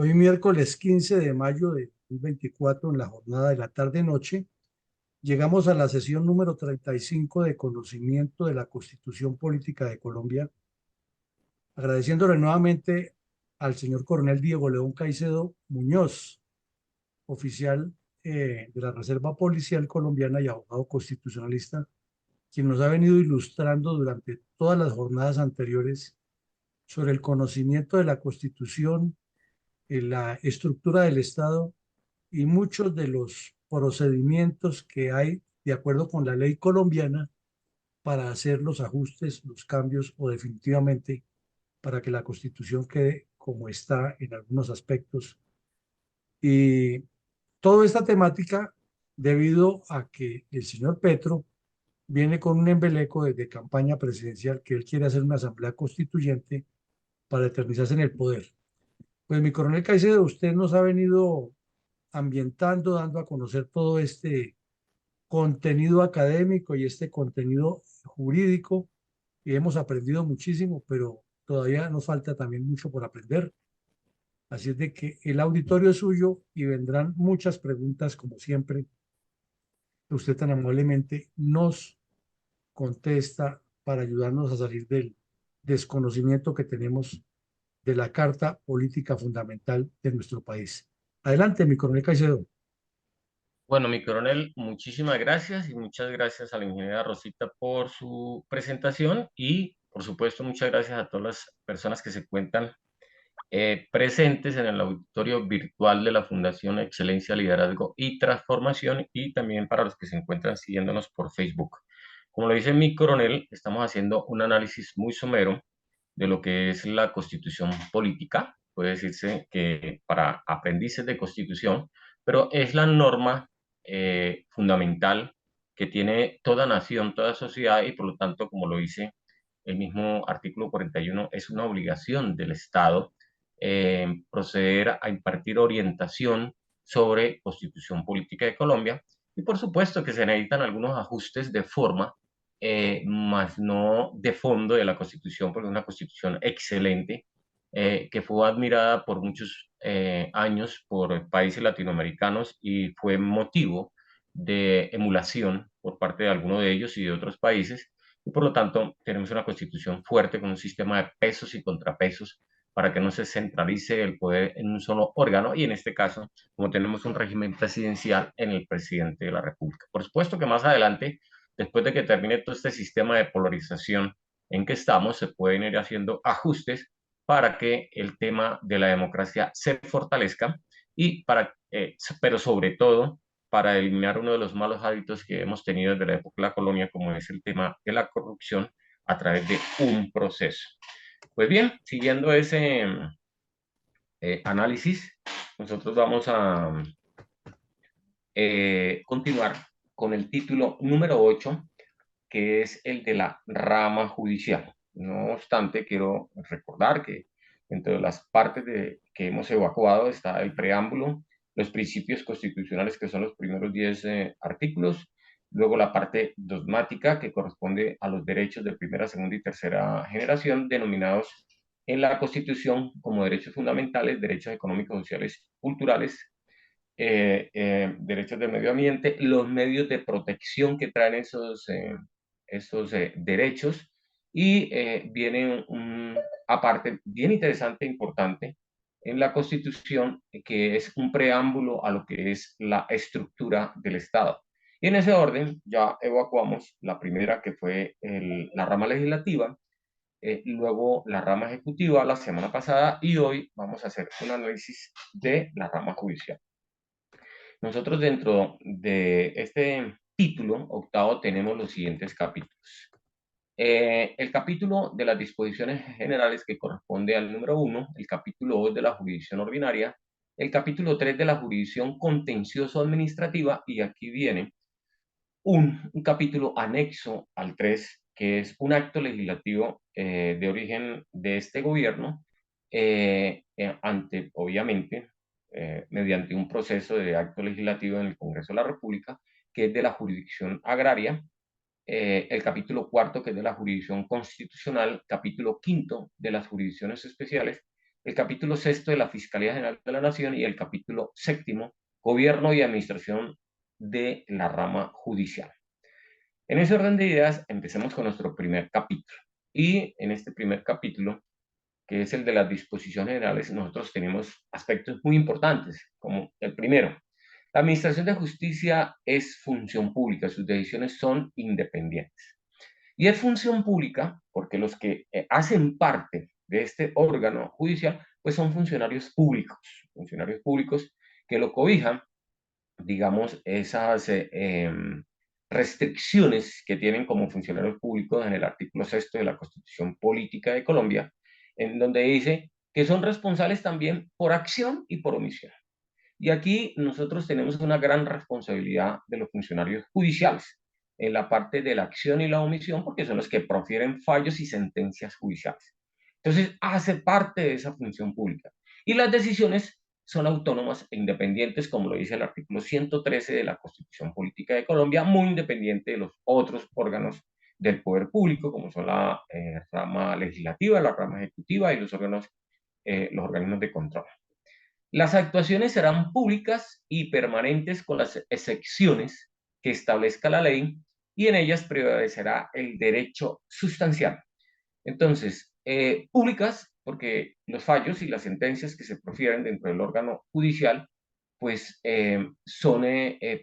Hoy miércoles 15 de mayo de 2024, en la jornada de la tarde-noche, llegamos a la sesión número 35 de conocimiento de la Constitución Política de Colombia, agradeciéndole nuevamente al señor coronel Diego León Caicedo Muñoz, oficial de la Reserva Policial Colombiana y abogado constitucionalista, quien nos ha venido ilustrando durante todas las jornadas anteriores sobre el conocimiento de la Constitución, la estructura del Estado y muchos de los procedimientos que hay de acuerdo con la ley colombiana para hacer los ajustes, los cambios o definitivamente para que la Constitución quede como está en algunos aspectos. Y toda esta temática debido a que el señor Petro viene con un embeleco de campaña presidencial que él quiere hacer una asamblea constituyente para eternizarse en el poder. Pues mi coronel Caicedo, usted nos ha venido ambientando, dando a conocer todo este contenido académico y este contenido jurídico y hemos aprendido muchísimo, pero todavía nos falta también mucho por aprender. Así es de que el auditorio es suyo y vendrán muchas preguntas, como siempre, que usted tan amablemente nos contesta para ayudarnos a salir del desconocimiento que tenemos de la Carta Política Fundamental de nuestro país. Adelante, mi coronel Caicedo. Bueno, mi coronel, muchísimas gracias y muchas gracias a la ingeniera Rosita por su presentación y, por supuesto, muchas gracias a todas las personas que se encuentran presentes en el auditorio virtual de la Fundación Excelencia, Liderazgo y Transformación y también para los que se encuentran siguiéndonos por Facebook. Como lo dice mi coronel, estamos haciendo un análisis muy somero de lo que es la Constitución política. Puede decirse que para aprendices de Constitución, pero es la norma fundamental que tiene toda nación, toda sociedad y por lo tanto, como lo dice el mismo artículo 41, es una obligación del Estado proceder a impartir orientación sobre Constitución Política de Colombia y por supuesto que se necesitan algunos ajustes de forma, más no de fondo de la Constitución, porque es una Constitución excelente que fue admirada por muchos años por países latinoamericanos y fue motivo de emulación por parte de algunos de ellos y de otros países. Y por lo tanto, tenemos una constitución fuerte con un sistema de pesos y contrapesos para que no se centralice el poder en un solo órgano y en este caso, como tenemos un régimen presidencial en el presidente de la República. Por supuesto que más adelante, después de que termine todo este sistema de polarización en que estamos, se pueden ir haciendo ajustes para que el tema de la democracia se fortalezca y pero sobre todo para eliminar uno de los malos hábitos que hemos tenido desde la época de la colonia, como es el tema de la corrupción a través de un proceso. Pues bien, siguiendo ese análisis, nosotros vamos a continuar con el título número 8, que es el de la rama judicial. No obstante, quiero recordar que entre las partes que hemos evacuado está el preámbulo, los principios constitucionales, que son los primeros 10 artículos, luego la parte dogmática, que corresponde a los derechos de primera, segunda y tercera generación, denominados en la Constitución como derechos fundamentales, derechos económicos, sociales, culturales, derechos del medio ambiente, los medios de protección que traen esos derechos y viene aparte bien interesante e importante en la Constitución, que es un preámbulo a lo que es la estructura del Estado. Y en ese orden ya evacuamos la primera, que fue la rama legislativa, luego la rama ejecutiva la semana pasada y hoy vamos a hacer un análisis de la rama judicial. Nosotros dentro de este título octavo tenemos los siguientes capítulos. El capítulo de las disposiciones generales, que corresponde al número 1, el capítulo 2 de la jurisdicción ordinaria, el capítulo 3 de la jurisdicción contencioso-administrativa, y aquí viene un capítulo anexo al 3, que es un acto legislativo de origen de este gobierno, obviamente, mediante un proceso de acto legislativo en el Congreso de la República, que es de la jurisdicción agraria, el capítulo cuarto, que es de la jurisdicción constitucional, capítulo quinto de las jurisdicciones especiales, el capítulo sexto de la Fiscalía General de la Nación y el capítulo séptimo, Gobierno y Administración de la Rama Judicial. En ese orden de ideas, empecemos con nuestro primer capítulo. Y en este primer capítulo, que es el de las disposiciones generales, nosotros tenemos aspectos muy importantes, como el primero: la Administración de Justicia es función pública, sus decisiones son independientes. Y es función pública porque los que hacen parte de este órgano judicial, pues son funcionarios públicos que lo cobijan, digamos, esas restricciones que tienen como funcionarios públicos en el artículo sexto de la Constitución Política de Colombia, en donde dice que son responsables también por acción y por omisión. Y aquí nosotros tenemos una gran responsabilidad de los funcionarios judiciales en la parte de la acción y la omisión, porque son los que profieren fallos y sentencias judiciales. Entonces, hace parte de esa función pública. Y las decisiones son autónomas e independientes, como lo dice el artículo 113 de la Constitución Política de Colombia, muy independiente de los otros órganos del poder público, como son la rama legislativa, la rama ejecutiva y los organismos de control. Las actuaciones serán públicas y permanentes con las excepciones que establezca la ley, y en ellas prevalecerá el derecho sustancial. Entonces, públicas porque los fallos y las sentencias que se profieren dentro del órgano judicial pues son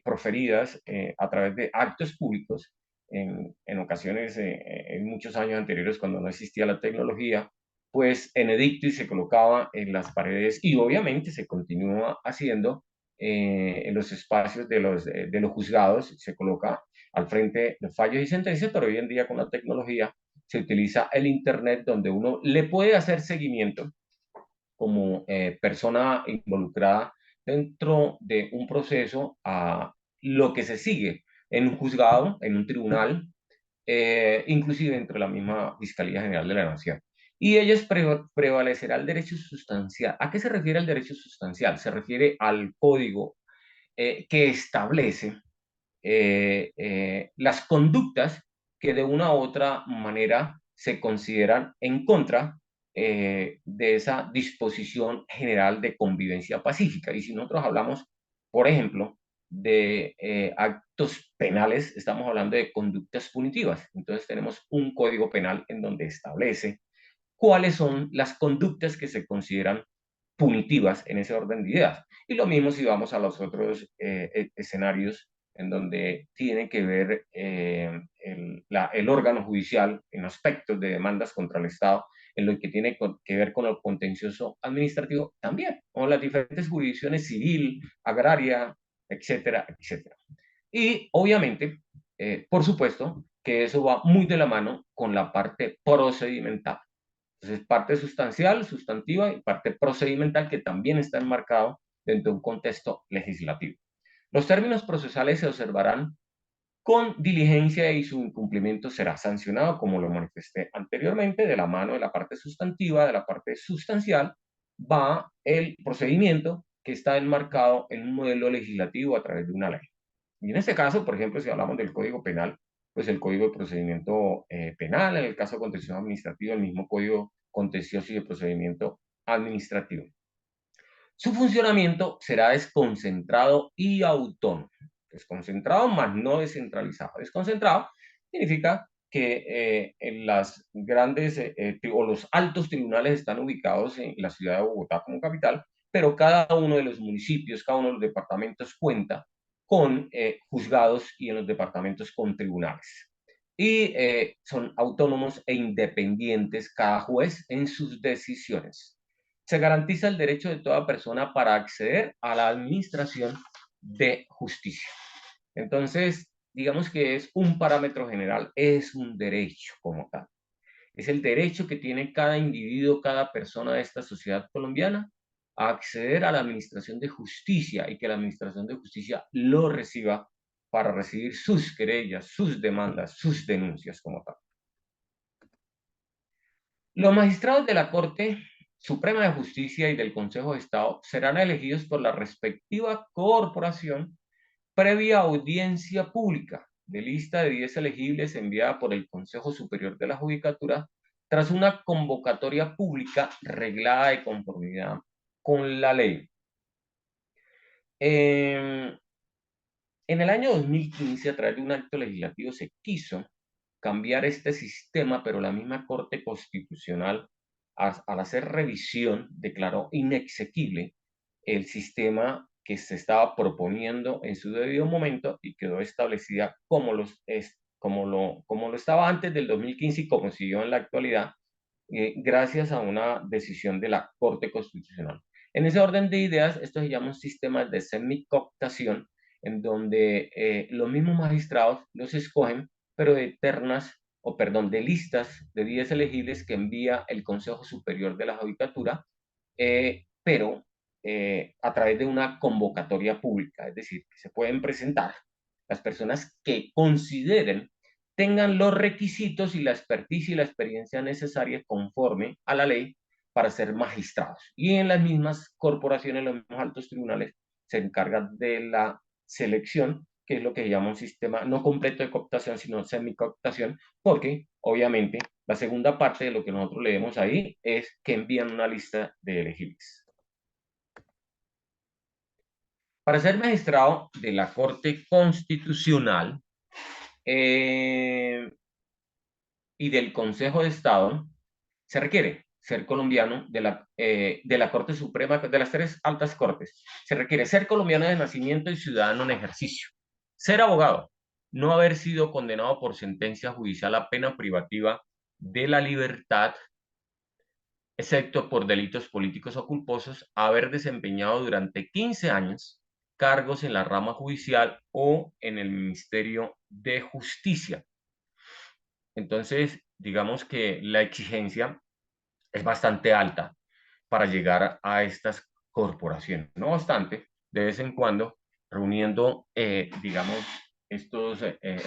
proferidas a través de actos públicos en ocasiones, en muchos años anteriores, cuando no existía la tecnología, pues en edicto y se colocaba en las paredes, y obviamente se continúa haciendo en los espacios de los juzgados, se coloca al frente de fallos y sentencias, pero hoy en día con la tecnología se utiliza el Internet, donde uno le puede hacer seguimiento como persona involucrada dentro de un proceso a lo que se sigue en un juzgado, en un tribunal, inclusive dentro de la misma Fiscalía General de la Nación. Y ellos prevalecerá el derecho sustancial. ¿A qué se refiere el derecho sustancial? Se refiere al código que establece las conductas que de una u otra manera se consideran en contra de esa disposición general de convivencia pacífica. Y si nosotros hablamos, por ejemplo, de actos penales, estamos hablando de conductas punitivas. Entonces tenemos un código penal en donde establece cuáles son las conductas que se consideran punitivas en ese orden de ideas. Y lo mismo si vamos a los otros escenarios en donde tiene que ver el órgano judicial en aspectos de demandas contra el Estado, en lo que tiene que ver con el contencioso administrativo también, o las diferentes jurisdicciones civil, agraria, etcétera, etcétera. Y obviamente, por supuesto, que eso va muy de la mano con la parte procedimental. Entonces, parte sustancial, sustantiva y parte procedimental que también está enmarcado dentro de un contexto legislativo. Los términos procesales se observarán con diligencia y su incumplimiento será sancionado, como lo manifesté anteriormente, de la mano de la parte sustantiva, de la parte sustancial, va el procedimiento que está enmarcado en un modelo legislativo a través de una ley. Y en este caso, por ejemplo, si hablamos del Código Penal, pues el Código de Procedimiento Penal, en el caso de contencioso administrativo, el mismo Código Contencioso y de Procedimiento Administrativo. Su funcionamiento será desconcentrado y autónomo. Desconcentrado más no descentralizado. Desconcentrado significa que en las grandes o los altos tribunales están ubicados en la ciudad de Bogotá como capital, pero cada uno de los municipios, cada uno de los departamentos cuenta con juzgados y en los departamentos con tribunales. Y son autónomos e independientes cada juez en sus decisiones. Se garantiza el derecho de toda persona para acceder a la administración de justicia. Entonces, digamos que es un parámetro general, es un derecho como tal. Es el derecho que tiene cada individuo, cada persona de esta sociedad colombiana a acceder a la administración de justicia y que la administración de justicia lo reciba para recibir sus querellas, sus demandas, sus denuncias como tal. Los magistrados de la Corte Suprema de Justicia y del Consejo de Estado serán elegidos por la respectiva corporación previa audiencia pública de lista de 10 elegibles enviada por el Consejo Superior de la Judicatura tras una convocatoria pública reglada de conformidad con la ley. En el año 2015, a través de un acto legislativo, se quiso cambiar este sistema, pero la misma Corte Constitucional, al hacer revisión, declaró inexequible el sistema que se estaba proponiendo en su debido momento y quedó establecida como lo estaba antes del 2015 y como siguió en la actualidad, gracias a una decisión de la Corte Constitucional. En ese orden de ideas, esto se llama un sistema de semicooptación, en donde los mismos magistrados los escogen, pero de ternas, o perdón, de listas de 10 elegibles que envía el Consejo Superior de la Judicatura, pero a través de una convocatoria pública, es decir, que se pueden presentar las personas que consideren tengan los requisitos y la experticia y la experiencia necesarias conforme a la ley para ser magistrados. Y en las mismas corporaciones, los mismos altos tribunales, se encargan de la selección, que es lo que se llama un sistema no completo de cooptación, sino semicooptación, porque obviamente la segunda parte de lo que nosotros leemos ahí es que envían una lista de elegibles. Para ser magistrado de la Corte Constitucional y del Consejo de Estado, se requiere ser colombiano de la Corte Suprema, de las tres altas cortes. Se requiere ser colombiano de nacimiento y ciudadano en ejercicio. Ser abogado, no haber sido condenado por sentencia judicial a pena privativa de la libertad, excepto por delitos políticos o culposos, haber desempeñado durante 15 años cargos en la rama judicial o en el Ministerio de Justicia. Entonces, digamos que la exigencia es bastante alta para llegar a estas corporaciones. No obstante, de vez en cuando, reuniendo, digamos, estos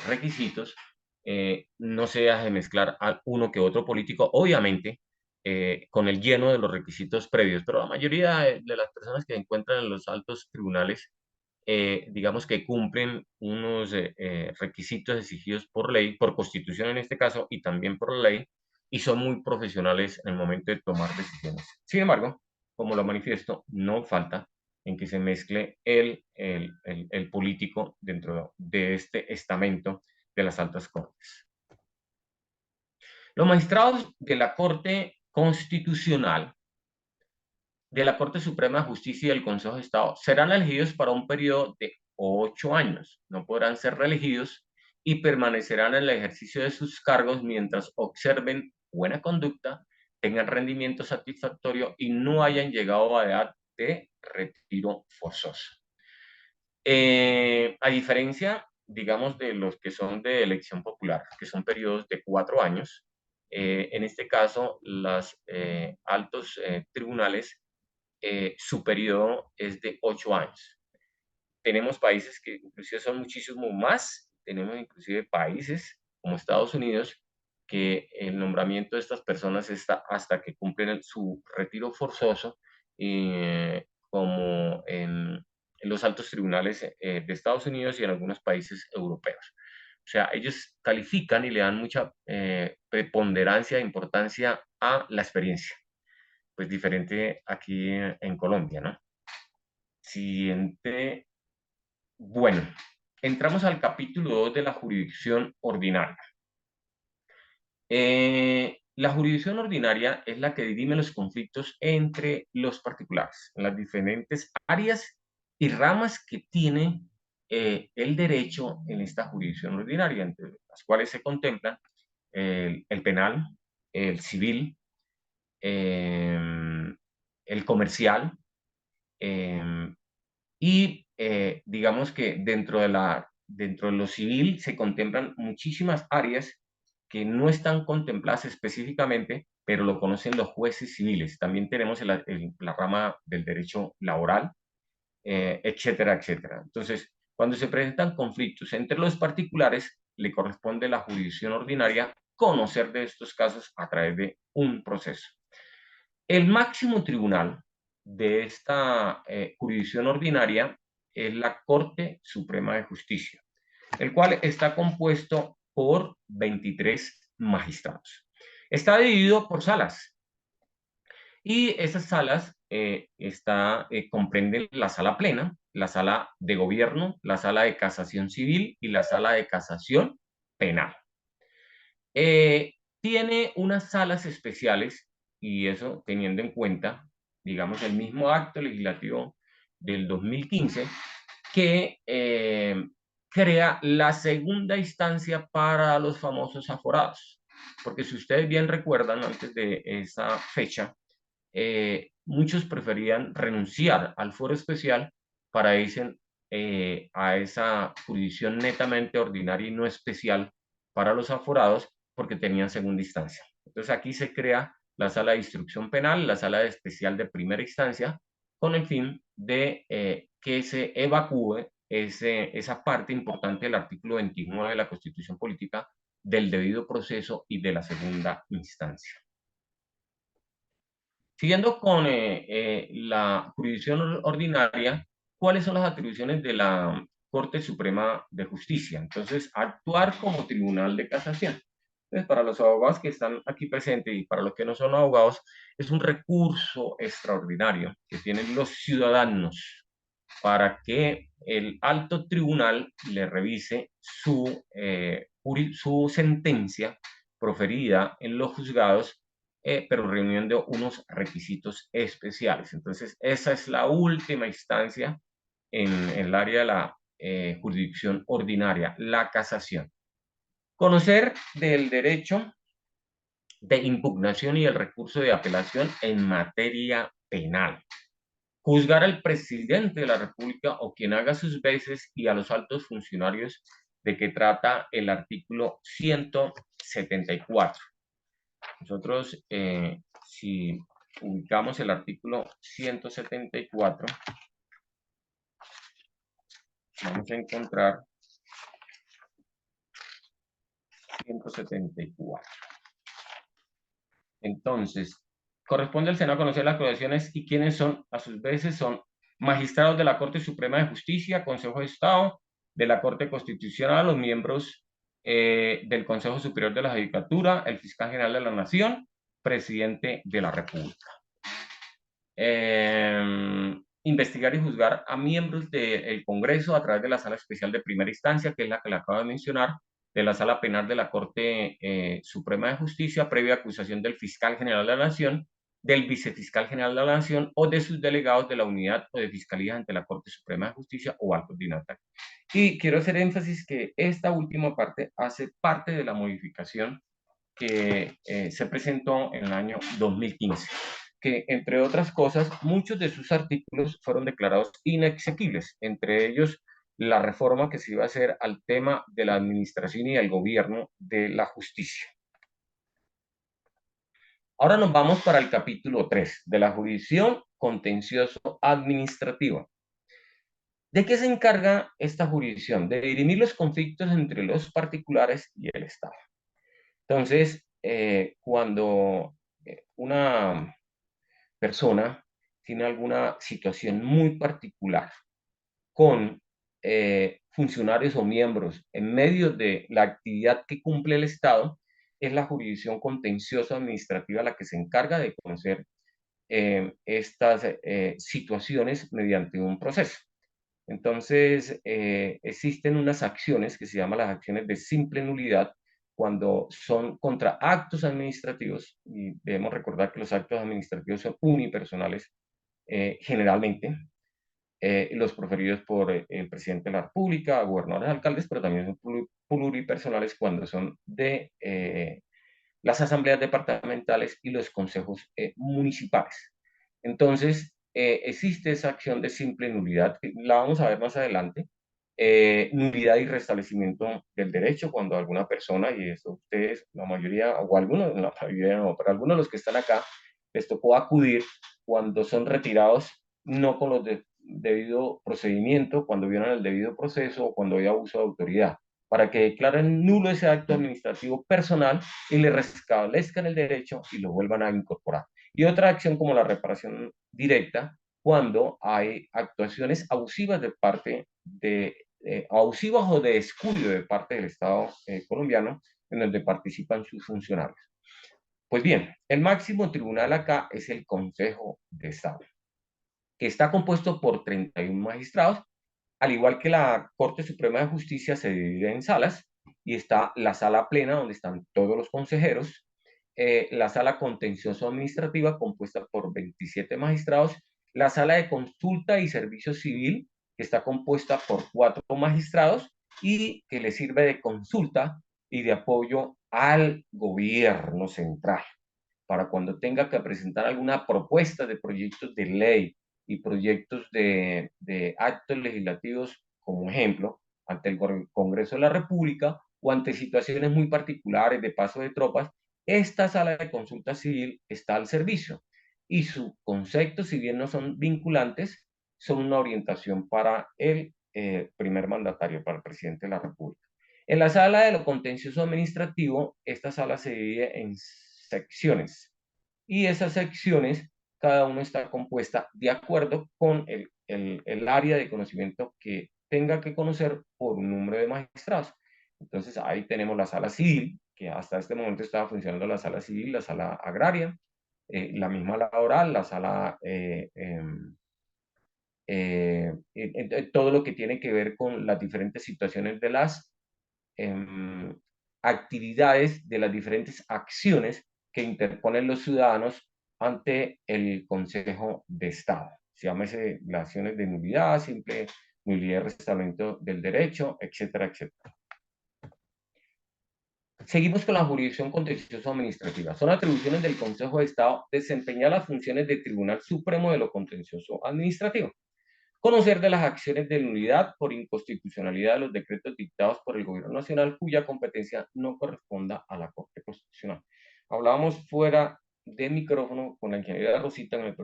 requisitos, no se deja de mezclar a uno que otro político, obviamente, con el lleno de los requisitos previos, pero la mayoría de las personas que se encuentran en los altos tribunales, digamos que cumplen unos requisitos exigidos por ley, por constitución en este caso, y también por la ley, y son muy profesionales en el momento de tomar decisiones. Sin embargo, como lo manifiesto, no falta en que se mezcle el político dentro de este estamento de las altas cortes. Los magistrados de la Corte Constitucional, de la Corte Suprema de Justicia y del Consejo de Estado serán elegidos para un periodo de 8 años. No podrán ser reelegidos y permanecerán en el ejercicio de sus cargos mientras observen buena conducta, tengan rendimiento satisfactorio y no hayan llegado a edad de retiro forzoso. A diferencia, digamos, de los que son de elección popular, que son periodos de 4 años, en este caso, los altos tribunales, su periodo es de 8 años. Tenemos países que inclusive son muchísimo más, tenemos inclusive países como Estados Unidos, que el nombramiento de estas personas está hasta que cumplen su retiro forzoso, como en los altos tribunales de Estados Unidos y en algunos países europeos. O sea, ellos califican y le dan mucha preponderancia e importancia a la experiencia, pues diferente aquí en Colombia, ¿no? Siguiente. Bueno, entramos al capítulo 2 de la jurisdicción ordinaria. La jurisdicción ordinaria es la que dirime los conflictos entre los particulares, en las diferentes áreas y ramas que tiene el derecho en esta jurisdicción ordinaria, entre las cuales se contemplan el penal, el civil, el comercial, y digamos que dentro de lo civil se contemplan muchísimas áreas que no están contempladas específicamente, pero lo conocen los jueces civiles. También tenemos la rama del derecho laboral, etcétera, etcétera. Entonces, cuando se presentan conflictos entre los particulares, le corresponde a la jurisdicción ordinaria conocer de estos casos a través de un proceso. El máximo tribunal de esta jurisdicción ordinaria es la Corte Suprema de Justicia, el cual está compuesto por 23 magistrados. Está dividido por salas y esas salas comprenden la sala plena, la sala de gobierno, la sala de casación civil y la sala de casación penal. Tiene unas salas especiales y eso teniendo en cuenta, digamos, el mismo acto legislativo del 2015 que crea la segunda instancia para los famosos aforados. Porque si ustedes bien recuerdan, antes de esa fecha, muchos preferían renunciar al foro especial para irse a esa jurisdicción netamente ordinaria y no especial para los aforados porque tenían segunda instancia. Entonces aquí se crea la sala de instrucción penal, la sala de especial de primera instancia, con el fin de que se evacúe esa parte importante del artículo 29 de la Constitución Política del debido proceso y de la segunda instancia. Siguiendo con la jurisdicción ordinaria, ¿cuáles son las atribuciones de la Corte Suprema de Justicia? Entonces, actuar como tribunal de casación. Entonces, para los abogados que están aquí presentes y para los que no son abogados, es un recurso extraordinario que tienen los ciudadanos para que el alto tribunal le revise su sentencia proferida en los juzgados, pero reuniendo unos requisitos especiales. Entonces, esa es la última instancia en el área de la jurisdicción ordinaria, la casación. Conocer del derecho de impugnación y el recurso de apelación en materia penal. Juzgar al presidente de la República o quien haga sus veces y a los altos funcionarios de que trata el artículo 174. Nosotros, si ubicamos el artículo 174, vamos a encontrar 174. Entonces, corresponde al Senado conocer las acusaciones y quienes son, a sus veces, son magistrados de la Corte Suprema de Justicia, Consejo de Estado, de la Corte Constitucional, los miembros del Consejo Superior de la Judicatura, el Fiscal General de la Nación, Presidente de la República. Investigar y juzgar a miembros del Congreso a través de la Sala Especial de Primera Instancia, que es la que le acabo de mencionar, de la Sala Penal de la Corte Suprema de Justicia, previa acusación del Fiscal General de la Nación, del Vicefiscal General de la Nación o de sus delegados de la unidad o de fiscalía ante la Corte Suprema de Justicia o al coordinatario. Y quiero hacer énfasis que esta última parte hace parte de la modificación que se presentó en el año 2015, que entre otras cosas, muchos de sus artículos fueron declarados inexequibles, entre ellos la reforma que se iba a hacer al tema de la administración y el gobierno de la justicia. Ahora nos vamos para el capítulo 3 de la jurisdicción contencioso administrativa. ¿De qué se encarga esta jurisdicción? De dirimir los conflictos entre los particulares y el Estado. Entonces, cuando una persona tiene alguna situación muy particular con funcionarios o miembros en medio de la actividad que cumple el Estado, es la jurisdicción contenciosa administrativa la que se encarga de conocer estas situaciones mediante un proceso. Entonces, existen unas acciones que se llaman las acciones de simple nulidad cuando son contra actos administrativos, y debemos recordar que los actos administrativos son unipersonales generalmente, los proferidos por el presidente de la República, gobernadores, alcaldes, pero también son pluripersonales cuando son de las asambleas departamentales y los consejos municipales. Entonces, existe esa acción de simple nulidad, que la vamos a ver más adelante, nulidad y restablecimiento del derecho cuando alguna persona, y eso ustedes, la mayoría, o algunos, la mayoría no, pero algunos de los que están acá, les tocó acudir cuando son retirados, no con los debido procedimiento, cuando vieron el debido proceso o cuando había abuso de autoridad, para que declaren nulo ese acto administrativo personal y le restablezcan el derecho y lo vuelvan a incorporar. Y otra acción como la reparación directa, cuando hay actuaciones abusivas de parte de, abusivas o de descuido de parte del Estado colombiano, en donde participan sus funcionarios. Pues bien, el máximo tribunal acá es el Consejo de Estado, que está compuesto por 31 magistrados, al igual que la Corte Suprema de Justicia se divide en salas, y está la sala plena donde están todos los consejeros, la sala contencioso administrativa compuesta por 27 magistrados, la sala de consulta y servicio civil que está compuesta por 4 magistrados y que le sirve de consulta y de apoyo al gobierno central para cuando tenga que presentar alguna propuesta de proyectos de ley y proyectos de actos legislativos, como ejemplo, ante el Congreso de la República o ante situaciones muy particulares de paso de tropas. Esta sala de consulta civil está al servicio y sus conceptos, si bien no son vinculantes, son una orientación para el primer mandatario, para el presidente de la República. En la sala de lo contencioso administrativo, esta sala se divide en secciones y esas secciones, cada una está compuesta de acuerdo con el área de conocimiento que tenga que conocer por un número de magistrados. Entonces ahí tenemos la sala civil, que hasta este momento estaba funcionando la sala civil, la sala agraria, la misma laboral, la sala todo lo que tiene que ver con las diferentes situaciones de las eh, actividades, de las diferentes acciones que interponen los ciudadanos ante el Consejo de Estado. Llámese las acciones de nulidad, simple nulidad de restablecimiento del derecho, etcétera, etcétera. Seguimos con la jurisdicción contencioso administrativa. Son atribuciones del Consejo de Estado desempeñar las funciones de Tribunal Supremo de lo Contencioso Administrativo. Conocer de las acciones de nulidad por inconstitucionalidad de los decretos dictados por el Gobierno Nacional cuya competencia no corresponda a la Corte Constitucional. Hablábamos fuera de micrófono con la ingeniera Rosita, que me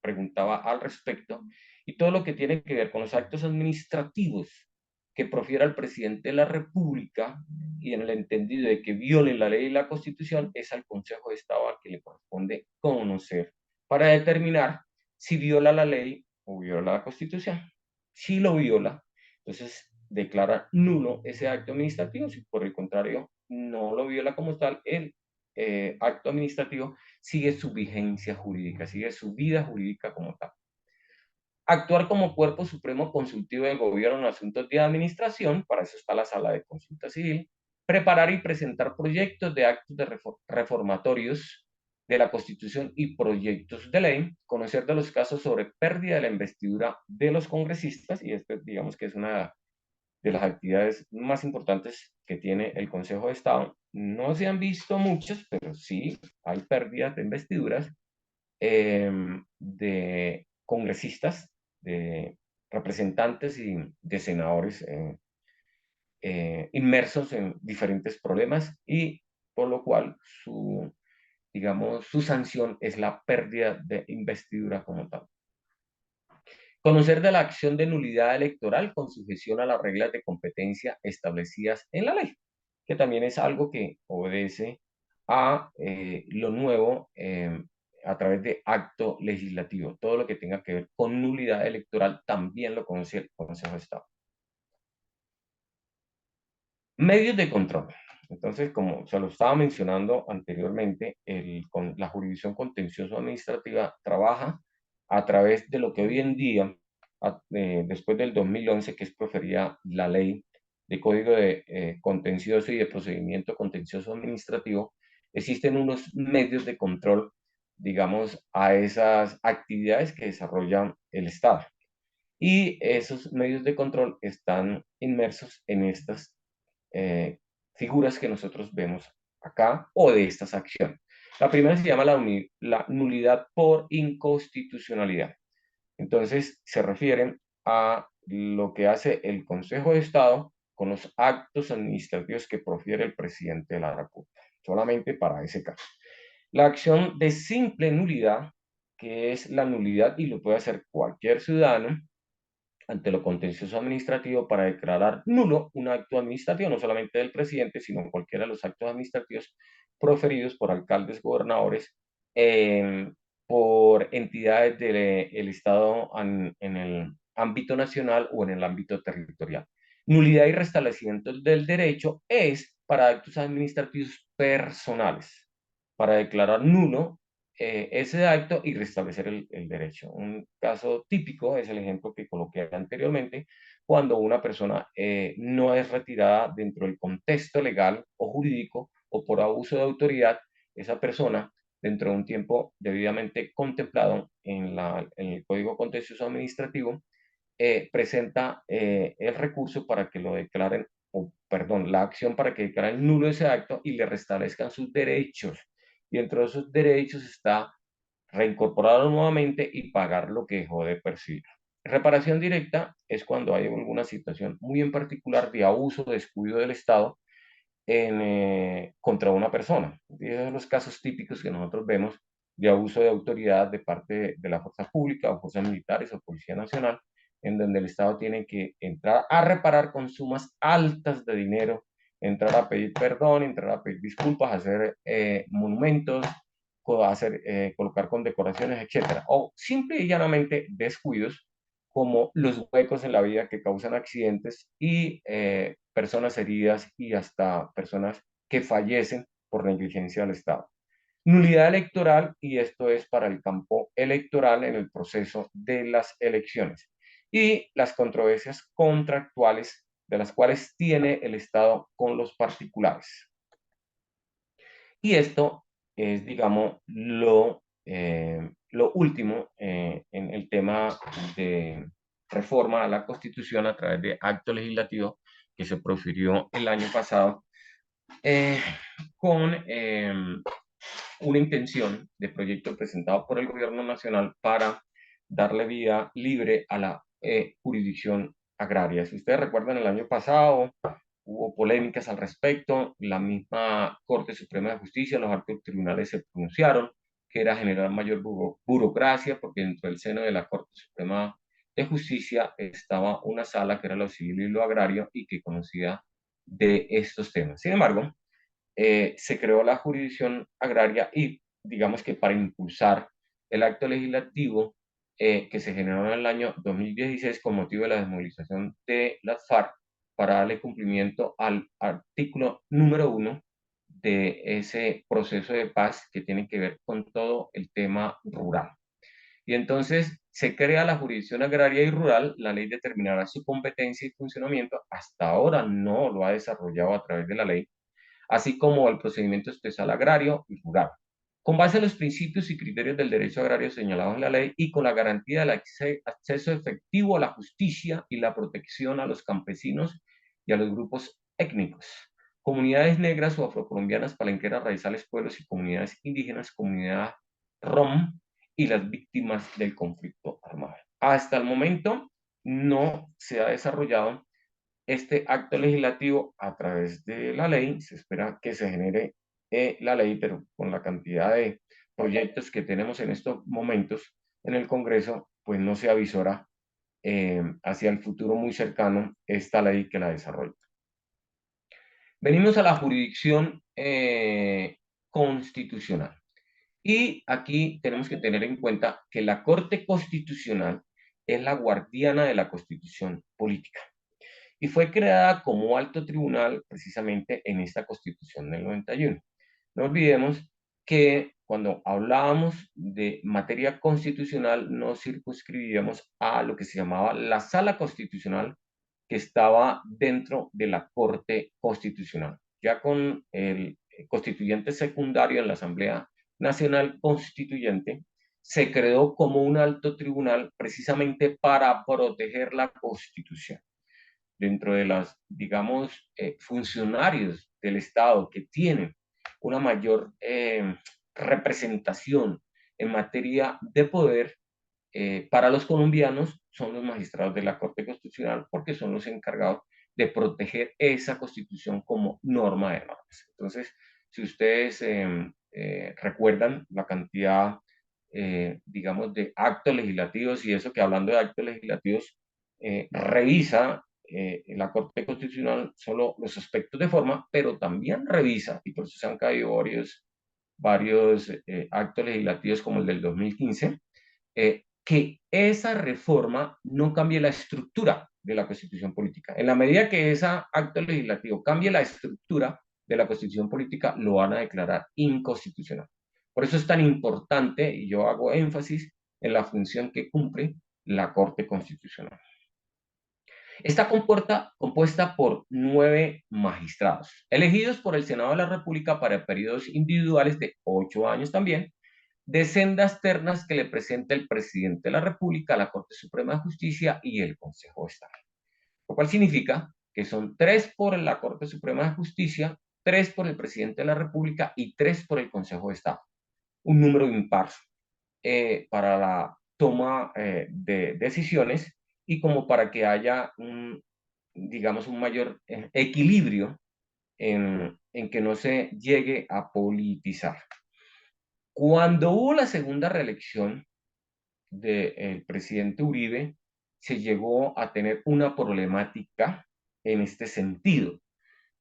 preguntaba al respecto, y todo lo que tiene que ver con los actos administrativos que profiera el presidente de la República y en el entendido de que violen la ley y la Constitución, es al Consejo de Estado al que le corresponde conocer para determinar si viola la ley o viola la Constitución. Si lo viola, entonces declara nulo ese acto administrativo. Si por el contrario no lo viola como tal, el acto administrativo sigue su vigencia jurídica, sigue su vida jurídica como tal. Actuar como cuerpo supremo consultivo del gobierno en asuntos de administración, para eso está la sala de consulta civil. Preparar y presentar proyectos de actos de reformatorios de la Constitución y proyectos de ley. Conocer de los casos sobre pérdida de la investidura de los congresistas, y esto digamos que es una de las actividades más importantes que tiene el Consejo de Estado. No se han visto muchas, pero sí hay pérdidas de investiduras de congresistas, de representantes y de senadores inmersos en diferentes problemas, y por lo cual digamos, su sanción es la pérdida de investidura como tal. Conocer de la acción de nulidad electoral con sujeción a las reglas de competencia establecidas en la ley, que también es algo que obedece a lo nuevo a través de acto legislativo. Todo lo que tenga que ver con nulidad electoral también lo conoce el Consejo de Estado. Medios de control. Entonces, como se lo estaba mencionando anteriormente, la jurisdicción contencioso administrativa trabaja a través de lo que hoy en día, después del 2011, que es proferida la ley de Código de Contencioso y de Procedimiento Contencioso Administrativo, existen unos medios de control, digamos, a esas actividades que desarrolla el Estado. Y esos medios de control están inmersos en estas figuras que nosotros vemos acá o de estas acciones. La primera se llama la nulidad por inconstitucionalidad. Entonces, se refieren a lo que hace el Consejo de Estado con los actos administrativos que profiere el presidente de la República, solamente para ese caso. La acción de simple nulidad, que es la nulidad y lo puede hacer cualquier ciudadano, ante lo contencioso administrativo para declarar nulo un acto administrativo, no solamente del presidente, sino cualquiera de los actos administrativos proferidos por alcaldes, gobernadores, por entidades del Estado en el ámbito nacional o en el ámbito territorial. Nulidad y restablecimiento del derecho es para actos administrativos personales. para declarar nulo ese acto y restablecer el derecho. Un caso típico es el ejemplo que coloqué anteriormente, cuando una persona no es retirada dentro del contexto legal o jurídico o por abuso de autoridad, esa persona, dentro de un tiempo debidamente contemplado en el Código Contencioso Administrativo, presenta el recurso para que lo declaren, o perdón, la acción para que declaren nulo ese acto y le restablezcan sus derechos. Y dentro de esos derechos está reincorporarlo nuevamente y pagar lo que dejó de percibir. Reparación directa es cuando hay alguna situación muy en particular de abuso o descuido del Estado contra una persona. Y esos son los casos típicos que nosotros vemos de abuso de autoridad de parte de la fuerza pública o fuerzas militares o Policía Nacional, en donde el Estado tiene que entrar a reparar con sumas altas de dinero, entrar a pedir perdón, entrar a pedir disculpas, hacer monumentos, colocar condecoraciones, etcétera, o simple y llanamente descuidos como los huecos en la vía que causan accidentes y personas heridas y hasta personas que fallecen por negligencia del Estado. Nulidad electoral, y esto es para el campo electoral en el proceso de las elecciones. Y las controversias contractuales de las cuales tiene el Estado con los particulares. Y esto es, digamos, lo último en el tema de reforma a la Constitución a través de acto legislativo que se profirió el año pasado eh, con una intención de proyecto presentado por el Gobierno Nacional para darle vía libre a la jurisdicción agraria. Si ustedes recuerdan, el año pasado hubo polémicas al respecto, la misma Corte Suprema de Justicia, los altos tribunales se pronunciaron que era generar mayor burocracia, porque dentro del seno de la Corte Suprema de Justicia estaba una sala que era lo civil y lo agrario y que conocía de estos temas. Sin embargo, se creó la jurisdicción agraria y digamos que para impulsar el acto legislativo que se generó en el año 2016 con motivo de la desmovilización de las FARC para darle cumplimiento al artículo número 1 de ese proceso de paz que tiene que ver con todo el tema rural. Y entonces se crea la jurisdicción agraria y rural, la ley determinará su competencia y funcionamiento, hasta ahora no lo ha desarrollado a través de la ley, así como el procedimiento especial agrario y rural. Con base en los principios y criterios del derecho agrario señalados en la ley y con la garantía del acceso efectivo a la justicia y la protección a los campesinos y a los grupos étnicos, comunidades negras o afrocolombianas, palenqueras, raizales, pueblos y comunidades indígenas, comunidad rom y las víctimas del conflicto armado. Hasta el momento no se ha desarrollado este acto legislativo a través de la ley. Se espera que se genere la ley, pero con la cantidad de proyectos que tenemos en estos momentos en el Congreso, pues no se avisora hacia el futuro muy cercano esta ley que la desarrolla. Venimos a la jurisdicción constitucional. Y aquí tenemos que tener en cuenta que la Corte Constitucional es la guardiana de la Constitución política y fue creada como alto tribunal precisamente en esta Constitución del 91. No olvidemos que cuando hablábamos de materia constitucional nos circunscribíamos a lo que se llamaba la Sala Constitucional que estaba dentro de la Corte Constitucional. Ya con el constituyente secundario en la Asamblea Nacional Constituyente, se creó como un alto tribunal precisamente para proteger la Constitución. Dentro de las, digamos, funcionarios del Estado que tienen una mayor representación en materia de poder para los colombianos son los magistrados de la Corte Constitucional porque son los encargados de proteger esa constitución como norma de normas. Entonces, si ustedes recuerdan la cantidad, digamos, de actos legislativos y eso que hablando de actos legislativos, revisa la Corte Constitucional solo los aspectos de forma, pero también revisa, y por eso se han caído varios actos legislativos como el del 2015, que esa reforma no cambie la estructura de la constitución política. En la medida que ese acto legislativo cambie la estructura, de la Constitución Política lo van a declarar inconstitucional. Por eso es tan importante, y yo hago énfasis en la función que cumple la Corte Constitucional. Está compuesta por 9 magistrados, elegidos por el Senado de la República para periodos individuales de 8 años también, de sendas ternas que le presenta el presidente de la República, la Corte Suprema de Justicia y el Consejo de Estado. Lo cual significa que son 3 por la Corte Suprema de Justicia, 3 por el presidente de la República y 3 por el Consejo de Estado. Un número impar para la toma de decisiones y como para que haya digamos, un mayor equilibrio en que no se llegue a politizar. Cuando hubo la segunda reelección del presidente Uribe, se llegó a tener una problemática en este sentido,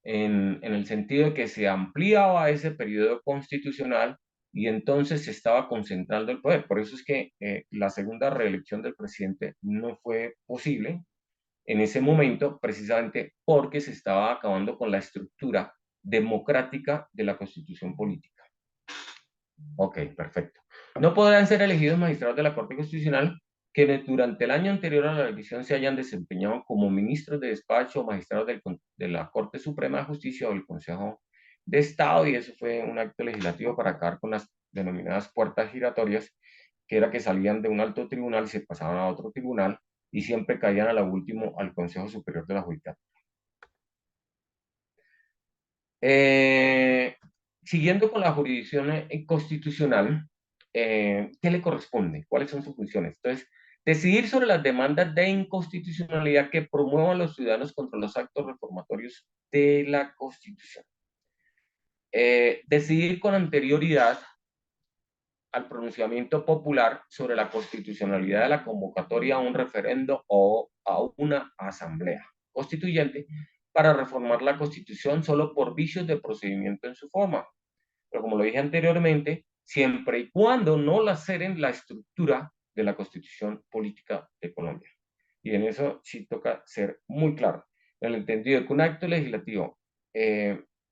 en el sentido de que se ampliaba ese periodo constitucional y entonces se estaba concentrando el poder. Por eso es que la segunda reelección del presidente no fue posible en ese momento, precisamente porque se estaba acabando con la estructura democrática de la constitución política. Ok, perfecto. No podrán ser elegidos magistrados de la Corte Constitucional que durante el año anterior a la elección se hayan desempeñado como ministros de despacho o magistrados de la Corte Suprema de Justicia o del Consejo de Estado, y eso fue un acto legislativo para acabar con las denominadas puertas giratorias, que era que salían de un alto tribunal y se pasaban a otro tribunal y siempre caían a lo último al Consejo Superior de la Judicatura. Eh, Siguiendo con la jurisdicción constitucional, ¿qué le corresponde? ¿Cuáles son sus funciones? Entonces, decidir sobre las demandas de inconstitucionalidad que promuevan los ciudadanos contra los actos reformatorios de la Constitución. Decidir con anterioridad al pronunciamiento popular sobre la constitucionalidad de la convocatoria a un referendo o a una asamblea constituyente para reformar la Constitución solo por vicios de procedimiento en su forma. Pero como lo dije anteriormente, siempre y cuando no laceren la estructura de la Constitución Política de Colombia. Y en eso sí toca ser muy claro, en el entendido de que un acto legislativo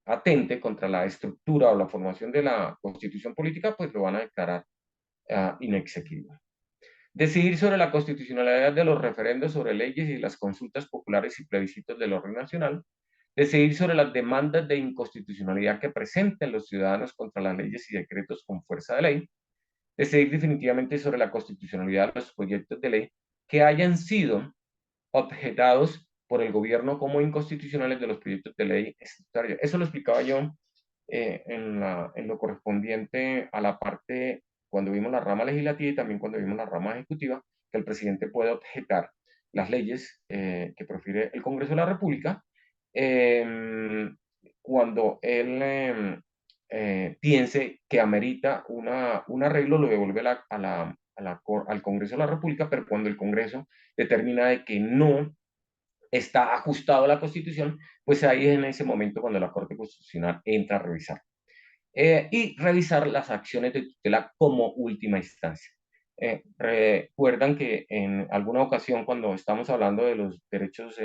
atente contra la estructura o la formación de la Constitución Política, pues lo van a declarar inexequible. Decidir sobre la constitucionalidad de los referendos sobre leyes y las consultas populares y plebiscitos del orden nacional. Decidir sobre las demandas de inconstitucionalidad que presenten los ciudadanos contra las leyes y decretos con fuerza de ley. Decidir definitivamente sobre la constitucionalidad de los proyectos de ley que hayan sido objetados por el gobierno como inconstitucionales de los proyectos de ley estatutarios. Eso lo explicaba yo en lo correspondiente a la parte cuando vimos la rama legislativa y también cuando vimos la rama ejecutiva, que el presidente puede objetar las leyes que prefiere el Congreso de la República cuando él piense que amerita un arreglo, lo devuelve al Congreso de la República, pero cuando el Congreso determina de que no está ajustado a la Constitución, pues ahí es en ese momento cuando la Corte Constitucional entra a revisar. Y revisar las acciones de tutela como última instancia. Recuerdan que en alguna ocasión cuando estamos hablando de los derechos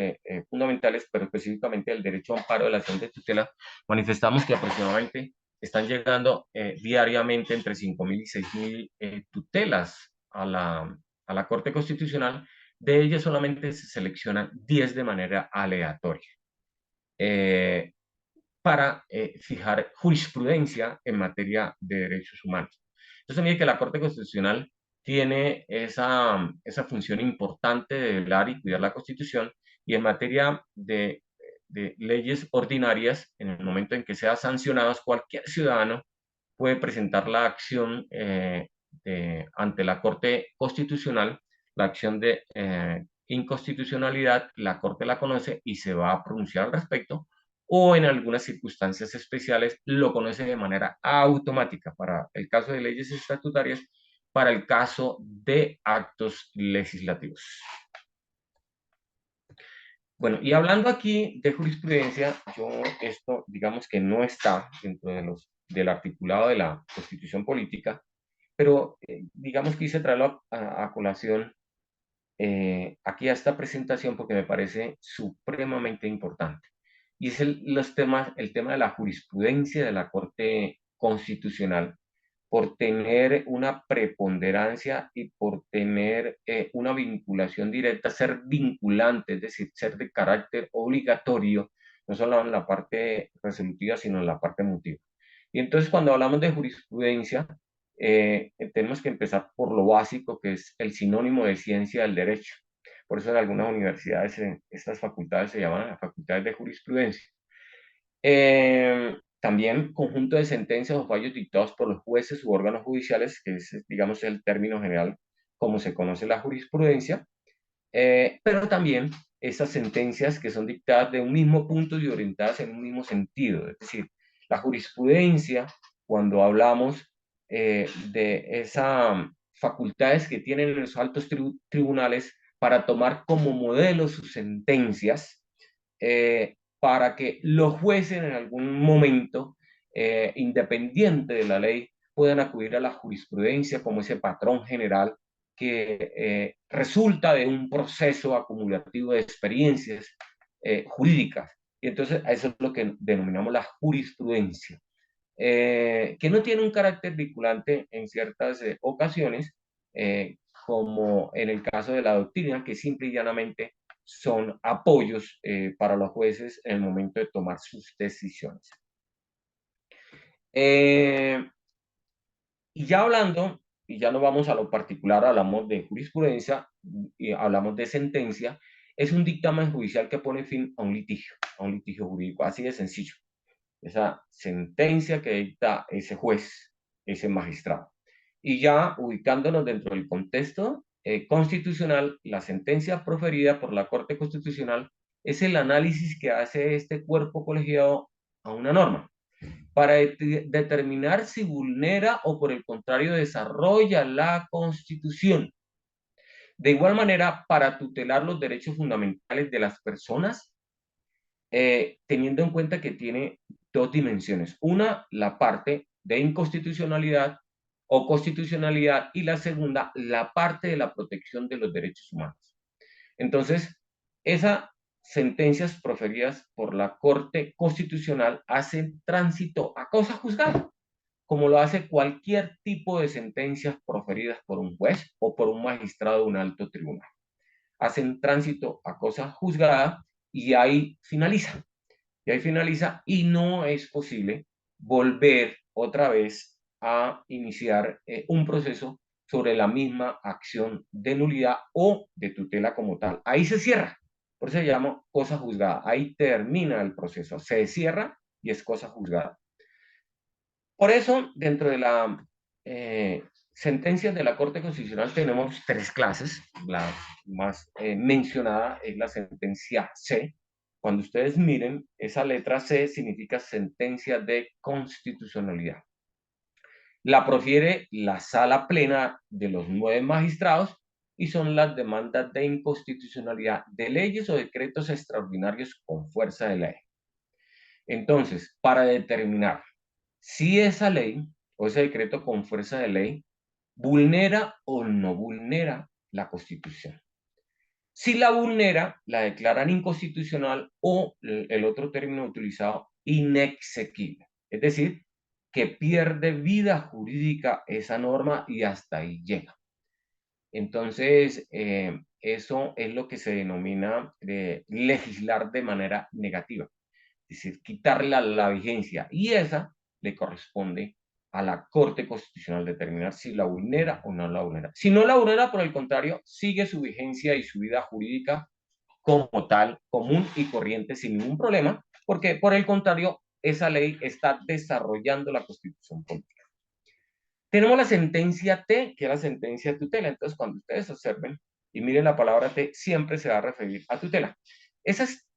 fundamentales, pero específicamente el derecho a amparo de la acción de tutela, manifestamos que aproximadamente están llegando diariamente entre 5.000 y 6.000 tutelas a la Corte Constitucional. De ellas solamente se seleccionan 10 de manera aleatoria. Para fijar jurisprudencia en materia de derechos humanos. Entonces, mire que la Corte Constitucional tiene esa función importante de velar y cuidar la Constitución, y en materia de leyes ordinarias, en el momento en que sean sancionados, cualquier ciudadano puede presentar la acción ante la Corte Constitucional, la acción de inconstitucionalidad, la Corte la conoce y se va a pronunciar al respecto, o en algunas circunstancias especiales lo conoce de manera automática para el caso de leyes estatutarias, para el caso de actos legislativos. Bueno, y hablando aquí de jurisprudencia, esto digamos que no está dentro del articulado de la Constitución Política, pero digamos que quise traerlo a colación aquí a esta presentación porque me parece supremamente importante. y es el tema de la jurisprudencia de la Corte Constitucional, por tener una preponderancia y por tener una vinculación directa, ser vinculante, es decir, ser de carácter obligatorio, no solo en la parte resolutiva, sino en la parte emotiva. Y entonces cuando hablamos de jurisprudencia, tenemos que empezar por lo básico, que es el sinónimo de ciencia del derecho. Por eso en algunas universidades estas facultades se llaman las facultades de jurisprudencia. También conjunto de sentencias o fallos dictados por los jueces u órganos judiciales, que es, digamos, el término general como se conoce la jurisprudencia, pero también esas sentencias que son dictadas de un mismo punto y orientadas en un mismo sentido. Es decir, la jurisprudencia, cuando hablamos de esas facultades que tienen los altos tribunales para tomar como modelo sus sentencias, para que los jueces en algún momento, independiente de la ley, puedan acudir a la jurisprudencia como ese patrón general que resulta de un proceso acumulativo de experiencias jurídicas. Y entonces a eso es lo que denominamos la jurisprudencia, que no tiene un carácter vinculante en ciertas ocasiones, como en el caso de la doctrina, que simple y llanamente son apoyos para los jueces en el momento de tomar sus decisiones. Y ya hablando, y ya no vamos a lo particular, hablamos de jurisprudencia y hablamos de sentencia, es un dictamen judicial que pone fin a un litigio jurídico, así de sencillo. Esa sentencia que dicta ese juez, ese magistrado. Y ya ubicándonos dentro del contexto constitucional, la sentencia proferida por la Corte Constitucional es el análisis que hace este cuerpo colegiado a una norma para determinar si vulnera o por el contrario desarrolla la Constitución. De igual manera, para tutelar los derechos fundamentales de las personas, teniendo en cuenta que tiene dos dimensiones. Una, la parte de inconstitucionalidad o constitucionalidad, y la segunda, la parte de la protección de los derechos humanos. Entonces, esas sentencias proferidas por la Corte Constitucional hacen tránsito a cosa juzgada, como lo hace cualquier tipo de sentencias proferidas por un juez o por un magistrado de un alto tribunal. Hacen tránsito a cosa juzgada y ahí finaliza. Y ahí finaliza y no es posible volver otra vez a iniciar un proceso sobre la misma acción de nulidad o de tutela como tal. Ahí se cierra, por eso se llama cosa juzgada. Ahí termina el proceso, se cierra y es cosa juzgada. Por eso, dentro de la sentencias de la Corte Constitucional tenemos tres clases. La más mencionada es la sentencia C. Cuando ustedes miren, esa letra C significa sentencia de constitucionalidad. La profiere la sala plena de los 9 magistrados y son las demandas de inconstitucionalidad de leyes o decretos extraordinarios con fuerza de ley. Entonces, para determinar si esa ley o ese decreto con fuerza de ley vulnera o no vulnera la Constitución. Si la vulnera, la declaran inconstitucional o el otro término utilizado, inexequible. Es decir, que pierde vida jurídica esa norma y hasta ahí llega. Entonces, eso es lo que se denomina legislar de manera negativa, es decir, quitarle la vigencia, y esa le corresponde a la Corte Constitucional determinar si la vulnera o no la vulnera. Si no la vulnera, por el contrario, sigue su vigencia y su vida jurídica como tal, común y corriente, sin ningún problema, porque por el contrario, esa ley está desarrollando la Constitución política. Tenemos la sentencia T, que es la sentencia de tutela. Entonces, cuando ustedes observen y miren la palabra T, siempre se va a referir a tutela. Esas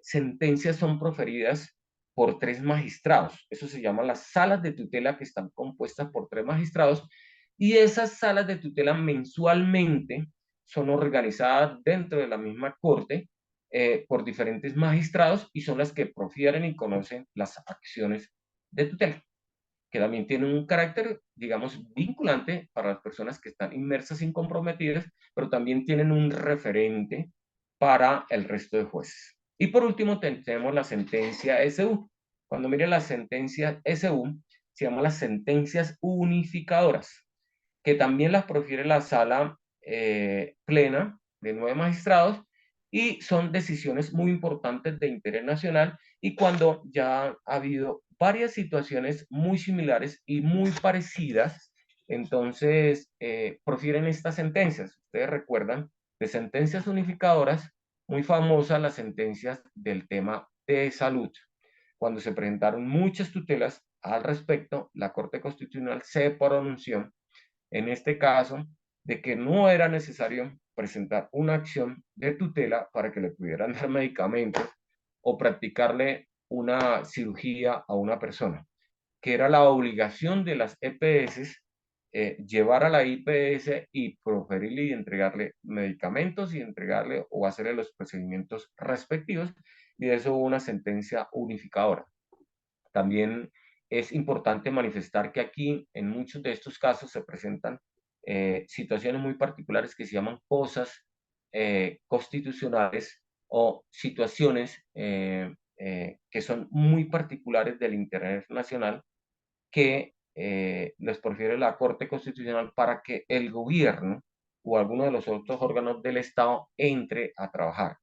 sentencias son proferidas por 3 magistrados. Eso se llama las salas de tutela, que están compuestas por 3 magistrados. Y esas salas de tutela mensualmente son organizadas dentro de la misma corte por diferentes magistrados y son las que profieren y conocen las acciones de tutela, que también tienen un carácter, digamos, vinculante para las personas que están inmersas y comprometidas, pero también tienen un referente para el resto de jueces. Y por último tenemos la sentencia SU. Cuando mire la sentencia SU, se llaman las sentencias unificadoras, que también las profiere la sala plena de 9 magistrados, y son decisiones muy importantes de interés nacional, y cuando ya ha habido varias situaciones muy similares y muy parecidas, entonces profieren estas sentencias. Ustedes recuerdan de sentencias unificadoras, muy famosas las sentencias del tema de salud. Cuando se presentaron muchas tutelas al respecto, la Corte Constitucional se pronunció en este caso de que no era necesario presentar una acción de tutela para que le pudieran dar medicamentos o practicarle una cirugía a una persona, que era la obligación de las EPS llevar a la IPS y proferirle y entregarle medicamentos y entregarle o hacerle los procedimientos respectivos, y de eso hubo una sentencia unificadora. También es importante manifestar que aquí, en muchos de estos casos, se presentan situaciones muy particulares que se llaman cosas constitucionales o situaciones que son muy particulares del interés nacional, que les prefiere la Corte Constitucional para que el gobierno o alguno de los otros órganos del Estado entre a trabajar.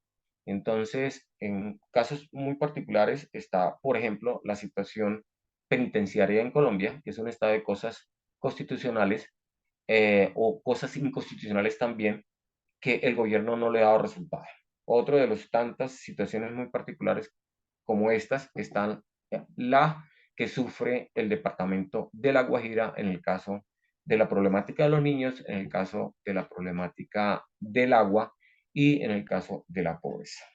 Entonces, en casos muy particulares está, por ejemplo, la situación penitenciaria en Colombia, que es un estado de cosas constitucionales o cosas inconstitucionales también, que el gobierno no le ha dado resultado. Otro de las tantas situaciones muy particulares como estas están la que sufre el departamento de La Guajira en el caso de la problemática de los niños, en el caso de la problemática del agua y en el caso de la pobreza.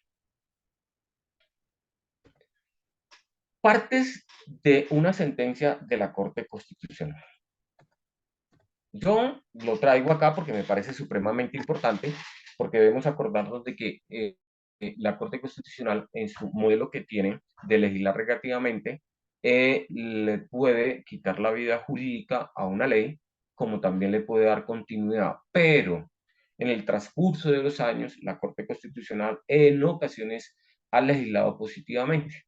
Partes de una sentencia de la Corte Constitucional. Yo lo traigo acá porque me parece supremamente importante, porque debemos acordarnos de que la Corte Constitucional, en su modelo que tiene de legislar negativamente, le puede quitar la vida jurídica a una ley, como también le puede dar continuidad. Pero en el transcurso de los años, la Corte Constitucional en ocasiones ha legislado positivamente,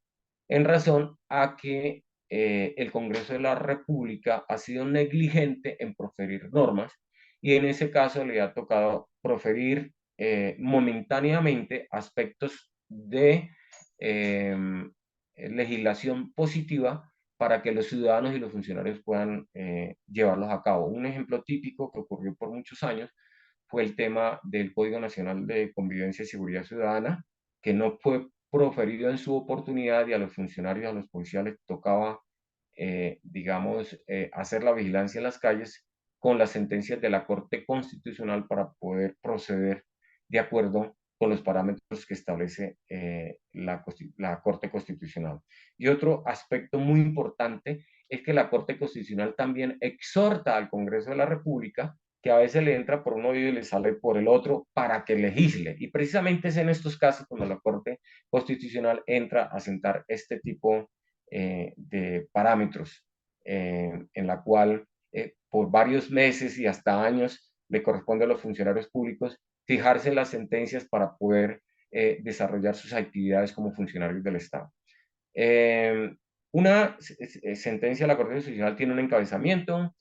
en razón a que el Congreso de la República ha sido negligente en proferir normas, y en ese caso le ha tocado proferir momentáneamente aspectos de legislación positiva para que los ciudadanos y los funcionarios puedan llevarlos a cabo. Un ejemplo típico que ocurrió por muchos años fue el tema del Código Nacional de Convivencia y Seguridad Ciudadana, que no fue proferido en su oportunidad, y a los funcionarios, a los policías les tocaba, digamos, hacer la vigilancia en las calles con las sentencias de la Corte Constitucional para poder proceder de acuerdo con los parámetros que establece la Corte Constitucional. Y otro aspecto muy importante es que la Corte Constitucional también exhorta al Congreso de la República, que a veces le entra por un oído y le sale por el otro, para que legisle. Y precisamente es en estos casos cuando la Corte Constitucional entra a sentar este tipo de parámetros, en la cual por varios meses y hasta años le corresponde a los funcionarios públicos fijarse en las sentencias para poder desarrollar sus actividades como funcionarios del Estado. Una sentencia de la Corte Constitucional tiene un encabezamiento,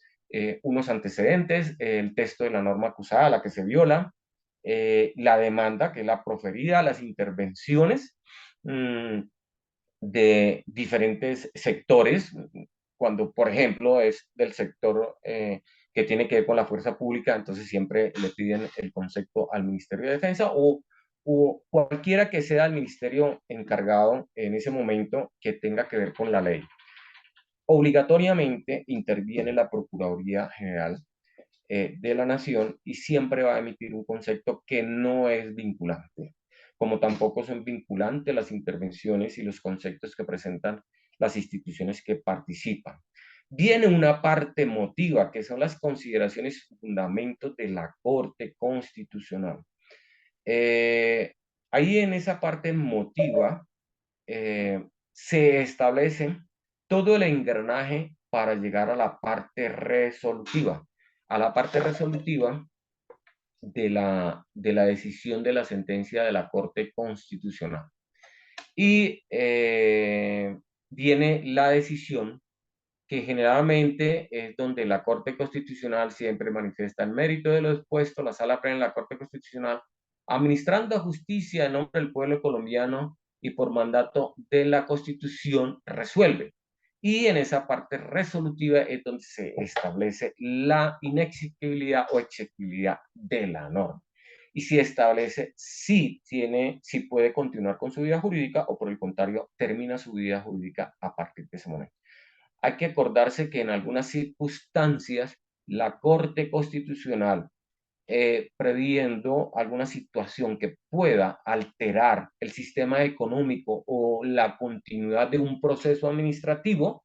unos antecedentes, el texto de la norma acusada, la que se viola, la demanda, que es la proferida, las intervenciones de diferentes sectores, cuando, por ejemplo, es del sector que tiene que ver con la fuerza pública, entonces siempre le piden el concepto al Ministerio de Defensa o cualquiera que sea el ministerio encargado en ese momento que tenga que ver con la ley. Obligatoriamente interviene la Procuraduría General de la Nación, y siempre va a emitir un concepto que no es vinculante, como tampoco son vinculantes las intervenciones y los conceptos que presentan las instituciones que participan. Viene una parte emotiva, que son las consideraciones y fundamentos de la Corte Constitucional. Ahí en esa parte emotiva se establece todo el engranaje para llegar a la parte resolutiva. A la parte resolutiva de la decisión de la sentencia de la Corte Constitucional. Y viene la decisión, que generalmente es donde la Corte Constitucional siempre manifiesta el mérito de lo expuesto, la Sala Plena de la Corte Constitucional, administrando justicia en nombre del pueblo colombiano y por mandato de la Constitución, resuelve. Y en esa parte resolutiva es donde se establece la inexigibilidad o exigibilidad de la norma. Y si establece si puede continuar con su vida jurídica o por el contrario termina su vida jurídica a partir de ese momento. Hay que acordarse que en algunas circunstancias la Corte Constitucional, previendo alguna situación que pueda alterar el sistema económico o la continuidad de un proceso administrativo,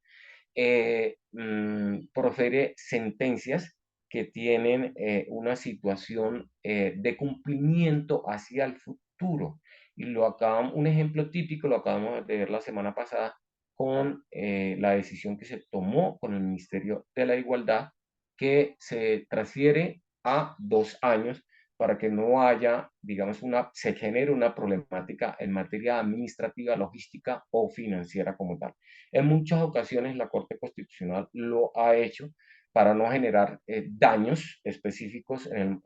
profiere sentencias que tienen una situación de cumplimiento hacia el futuro. Y un ejemplo típico lo acabamos de ver la semana pasada con la decisión que se tomó con el Ministerio de la Igualdad, que se transfiere a 2 años para que no haya, digamos, se genere una problemática en materia administrativa, logística o financiera como tal. En muchas ocasiones la Corte Constitucional lo ha hecho para no generar daños específicos en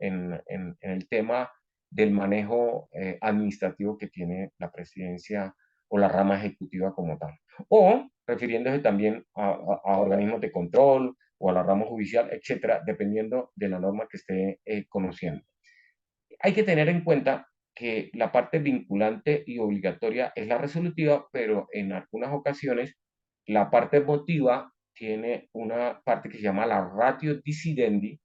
el tema del manejo administrativo que tiene la presidencia o la rama ejecutiva como tal. O refiriéndose también a organismos de control o a la rama judicial, etcétera, dependiendo de la norma que esté conociendo. Hay que tener en cuenta que la parte vinculante y obligatoria es la resolutiva, pero en algunas ocasiones la parte emotiva tiene una parte que se llama la ratio decidendi,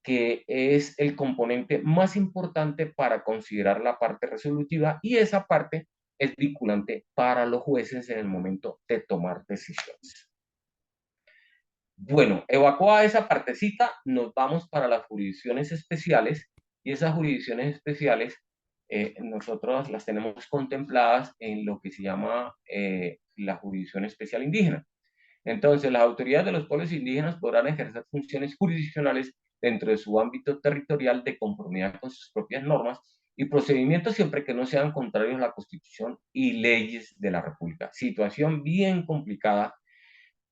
que es el componente más importante para considerar la parte resolutiva, y esa parte es vinculante para los jueces en el momento de tomar decisiones. Bueno, evacuada esa partecita, nos vamos para las jurisdicciones especiales, y esas jurisdicciones especiales nosotros las tenemos contempladas en lo que se llama la jurisdicción especial indígena. Entonces, las autoridades de los pueblos indígenas podrán ejercer funciones jurisdiccionales dentro de su ámbito territorial de conformidad con sus propias normas y procedimientos siempre que no sean contrarios a la Constitución y leyes de la República. Situación bien complicada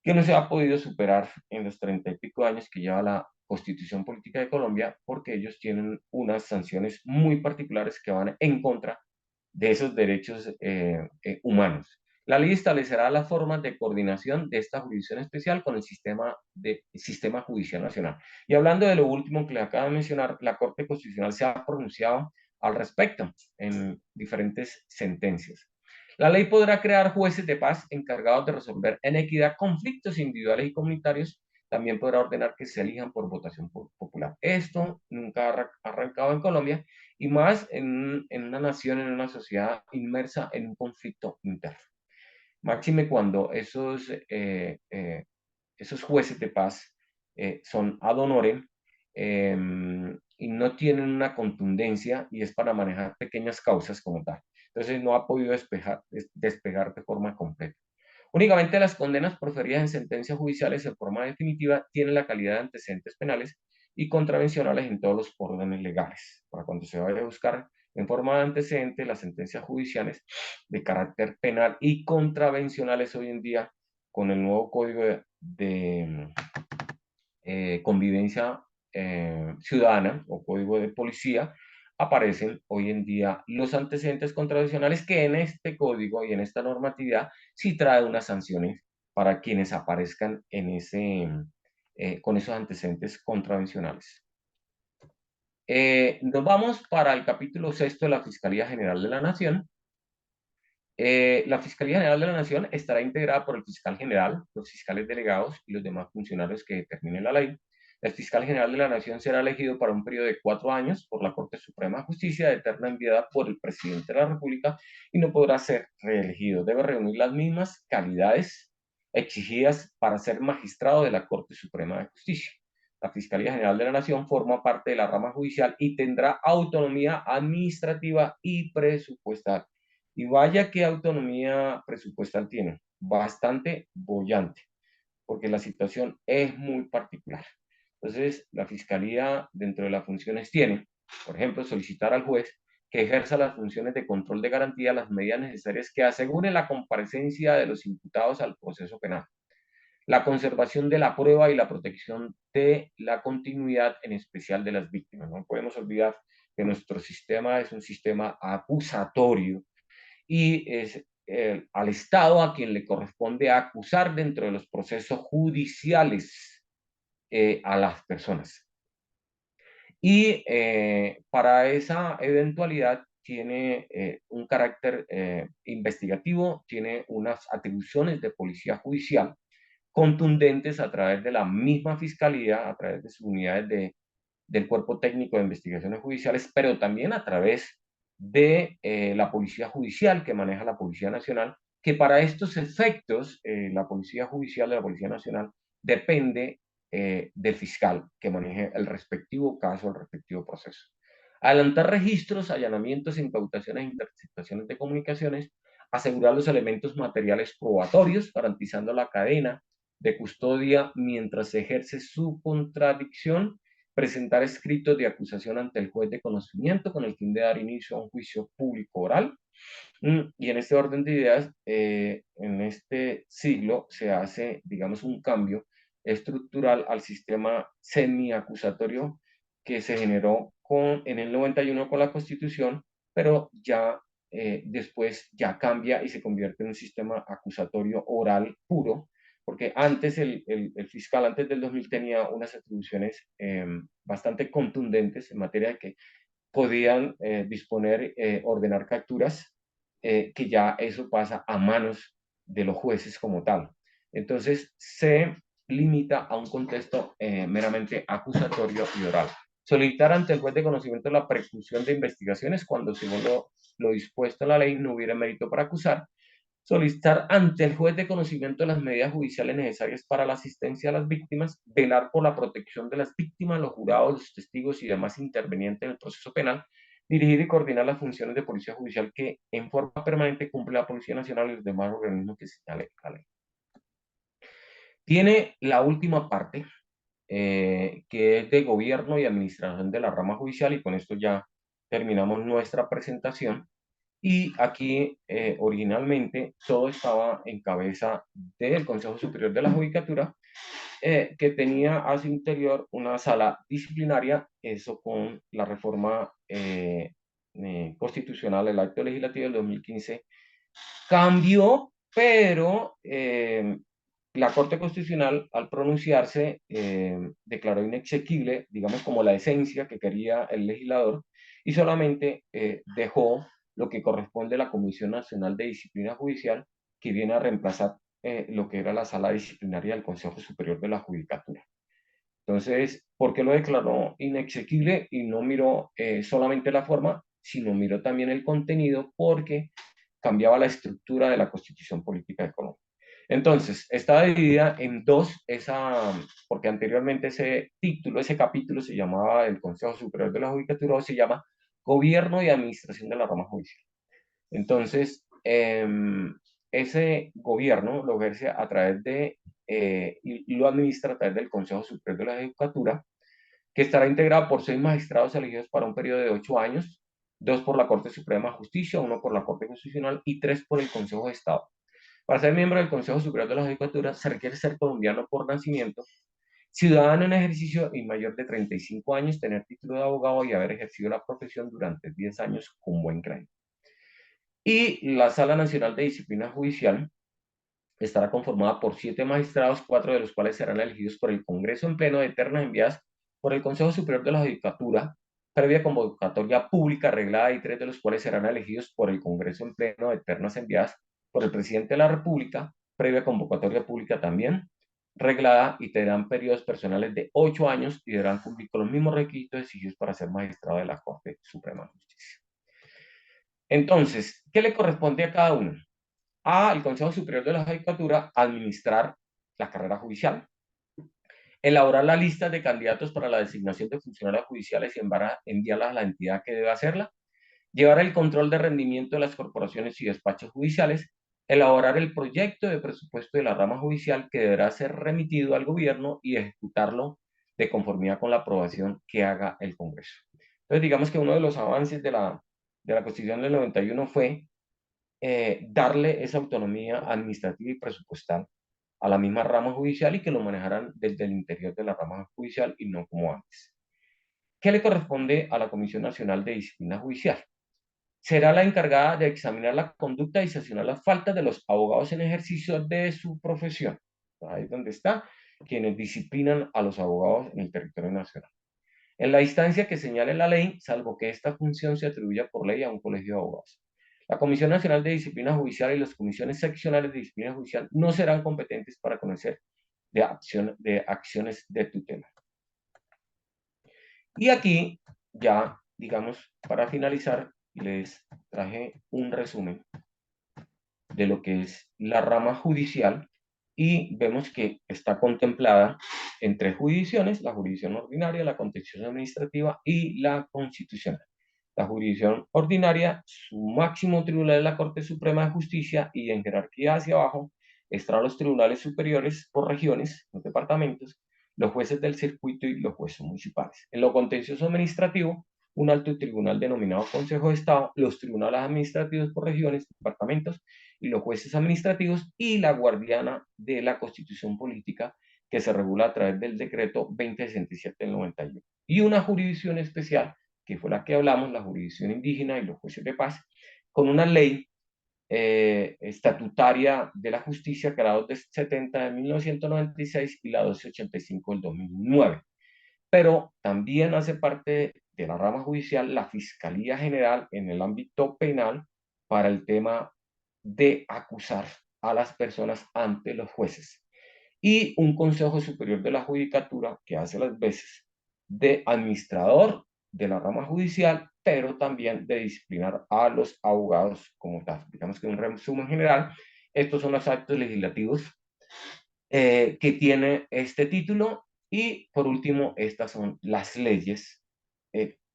que no se ha podido superar en los 30 y pico años que lleva la Constitución Política de Colombia, porque ellos tienen unas sanciones muy particulares que van en contra de esos derechos humanos. La ley establecerá las formas de coordinación de esta jurisdicción especial con el sistema judicial nacional. Y hablando de lo último que le acabo de mencionar, la Corte Constitucional se ha pronunciado al respecto en diferentes sentencias. La ley podrá crear jueces de paz encargados de resolver en equidad conflictos individuales y comunitarios. También podrá ordenar que se elijan por votación popular. Esto nunca ha arrancado en Colombia, y más en una nación, en una sociedad inmersa en un conflicto interno. Máxime cuando esos jueces de paz son ad honorem, y no tienen una contundencia, y es para manejar pequeñas causas como tal. Entonces no ha podido despegar de forma completa. Únicamente las condenas proferidas en sentencias judiciales en forma definitiva tienen la calidad de antecedentes penales y contravencionales en todos los órdenes legales. Para cuando se vaya a buscar en forma de antecedente las sentencias judiciales de carácter penal y contravencionales hoy en día, con el nuevo código de convivencia ciudadana o código de policía, aparecen hoy en día los antecedentes contravencionales, que en este código y en esta normatividad sí trae unas sanciones para quienes aparezcan con esos antecedentes contravencionales. Nos vamos para el capítulo 6 de la Fiscalía General de la Nación. La Fiscalía General de la Nación estará integrada por el fiscal general, los fiscales delegados y los demás funcionarios que determine la ley. El fiscal general de la Nación será elegido para un periodo de 4 años por la Corte Suprema de Justicia, de eterna enviada por el presidente de la República, y no podrá ser reelegido. Debe reunir las mismas calidades exigidas para ser magistrado de la Corte Suprema de Justicia. La Fiscalía General de la Nación forma parte de la rama judicial y tendrá autonomía administrativa y presupuestal. Y vaya qué autonomía presupuestal tiene, bastante bollante, porque la situación es muy particular. Entonces, la Fiscalía, dentro de las funciones, tiene, por ejemplo, solicitar al juez que ejerza las funciones de control de garantía, las medidas necesarias que aseguren la comparecencia de los imputados al proceso penal, la conservación de la prueba y la protección de la continuidad, en especial de las víctimas. No podemos olvidar que nuestro sistema es un sistema acusatorio y es al Estado a quien le corresponde acusar dentro de los procesos judiciales a las personas. Y para esa eventualidad tiene un carácter investigativo, tiene unas atribuciones de policía judicial contundentes a través de la misma fiscalía, a través de sus unidades del Cuerpo Técnico de Investigaciones Judiciales, pero también a través de la Policía Judicial que maneja la Policía Nacional, que para estos efectos, la Policía Judicial de la Policía Nacional depende del fiscal que maneje el respectivo caso, el respectivo proceso. Adelantar registros, allanamientos, incautaciones, interceptaciones de comunicaciones, asegurar los elementos materiales probatorios, garantizando la cadena de custodia mientras se ejerce su contradicción, presentar escritos de acusación ante el juez de conocimiento con el fin de dar inicio a un juicio público oral. Y en este orden de ideas, en este siglo se hace, digamos, un cambio estructural al sistema semiacusatorio que se generó en el 91 con la Constitución, pero ya después ya cambia y se convierte en un sistema acusatorio oral puro, porque antes el fiscal, antes del 2000, tenía unas atribuciones bastante contundentes en materia de que podían disponer, ordenar capturas, que ya eso pasa a manos de los jueces como tal. Entonces se limita a un contexto meramente acusatorio y oral. Solicitar ante el juez de conocimiento la preclusión de investigaciones cuando, según lo dispuesto en la ley, no hubiera mérito para acusar. Solicitar ante el juez de conocimiento las medidas judiciales necesarias para la asistencia a las víctimas, velar por la protección de las víctimas, los jurados, los testigos y demás intervenientes en el proceso penal, dirigir y coordinar las funciones de policía judicial que en forma permanente cumple la Policía Nacional y los demás organismos que señale la ley. Tiene la última parte, que es de gobierno y administración de la rama judicial, y con esto ya terminamos nuestra presentación. Y aquí originalmente todo estaba en cabeza del Consejo Superior de la Judicatura, que tenía a su interior una sala disciplinaria. Eso con la reforma constitucional, el acto legislativo del 2015 cambió, pero la Corte Constitucional, al pronunciarse, declaró inexequible, digamos, como la esencia que quería el legislador, y solamente dejó lo que corresponde a la Comisión Nacional de Disciplina Judicial, que viene a reemplazar lo que era la sala disciplinaria del Consejo Superior de la Judicatura. Entonces, ¿por qué lo declaró inexequible y no miró solamente la forma, sino miró también el contenido? Porque cambiaba la estructura de la Constitución Política de Colombia. Entonces, está dividida en dos, porque anteriormente ese título, ese capítulo se llamaba el Consejo Superior de la Judicatura, o se llama Gobierno y Administración de la Rama Judicial. Entonces, ese gobierno lo ejerce a través de, y lo administra a través del Consejo Superior de la Judicatura, que estará integrado por 6 magistrados elegidos para un periodo de 8 años, 2 por la Corte Suprema de Justicia, 1 por la Corte Constitucional y 3 por el Consejo de Estado. Para ser miembro del Consejo Superior de la Judicatura se requiere ser colombiano por nacimiento, ciudadano en ejercicio y mayor de 35 años, tener título de abogado y haber ejercido la profesión durante 10 años con buen crédito. Y la Sala Nacional de Disciplina Judicial estará conformada por 7 magistrados, 4 de los cuales serán elegidos por el Congreso en pleno de ternas enviadas por el Consejo Superior de la Judicatura, previa convocatoria pública arreglada, y 3 de los cuales serán elegidos por el Congreso en pleno de ternas enviadas por el Presidente de la República, previa convocatoria pública también reglada, y tendrán periodos personales de 8 años y deberán cumplir con los mismos requisitos exigidos para ser magistrado de la Corte Suprema de Justicia. Entonces, ¿qué le corresponde a cada uno? Al Consejo Superior de la Judicatura administrar la carrera judicial, elaborar la lista de candidatos para la designación de funcionarios judiciales y enviarlas a la entidad que debe hacerla, llevar el control de rendimiento de las corporaciones y despachos judiciales, elaborar el proyecto de presupuesto de la rama judicial que deberá ser remitido al gobierno y ejecutarlo de conformidad con la aprobación que haga el Congreso. Entonces, digamos que uno de los avances de la de la Constitución del 91 fue darle esa autonomía administrativa y presupuestal a la misma rama judicial y que lo manejaran desde el interior de la rama judicial y no como antes. ¿Qué le corresponde a la Comisión Nacional de Disciplina Judicial? Será la encargada de examinar la conducta y sancionar las faltas de los abogados en ejercicio de su profesión. Ahí es donde está, quienes disciplinan a los abogados en el territorio nacional. En la instancia que señale la ley, salvo que esta función se atribuya por ley a un colegio de abogados. La Comisión Nacional de Disciplina Judicial y las comisiones seccionales de disciplina judicial no serán competentes para conocer de acciones de tutela. Y aquí, ya, digamos, para finalizar, les traje un resumen de lo que es la rama judicial y vemos que está contemplada en tres jurisdicciones: la jurisdicción ordinaria, la contenciosa administrativa y la constitucional. La jurisdicción ordinaria, su máximo tribunal es la Corte Suprema de Justicia y en jerarquía hacia abajo están los tribunales superiores por regiones, los departamentos, los jueces del circuito y los jueces municipales. En lo contencioso administrativo, un alto tribunal denominado Consejo de Estado, los tribunales administrativos por regiones, departamentos y los jueces administrativos y la guardiana de la Constitución Política que se regula a través del decreto 2067 del 91. Y una jurisdicción especial, que fue la que hablamos, la jurisdicción indígena y los jueces de paz, con una ley estatutaria de la justicia, que era la 270 de 1996 y la 1285 del 2009. Pero también hace parte de la rama judicial la Fiscalía General en el ámbito penal para el tema de acusar a las personas ante los jueces. Y un Consejo Superior de la Judicatura que hace las veces de administrador de la rama judicial, pero también de disciplinar a los abogados como tal. Digamos que en un resumen general, estos son los actos legislativos que tiene este título. Y por último, estas son las leyes.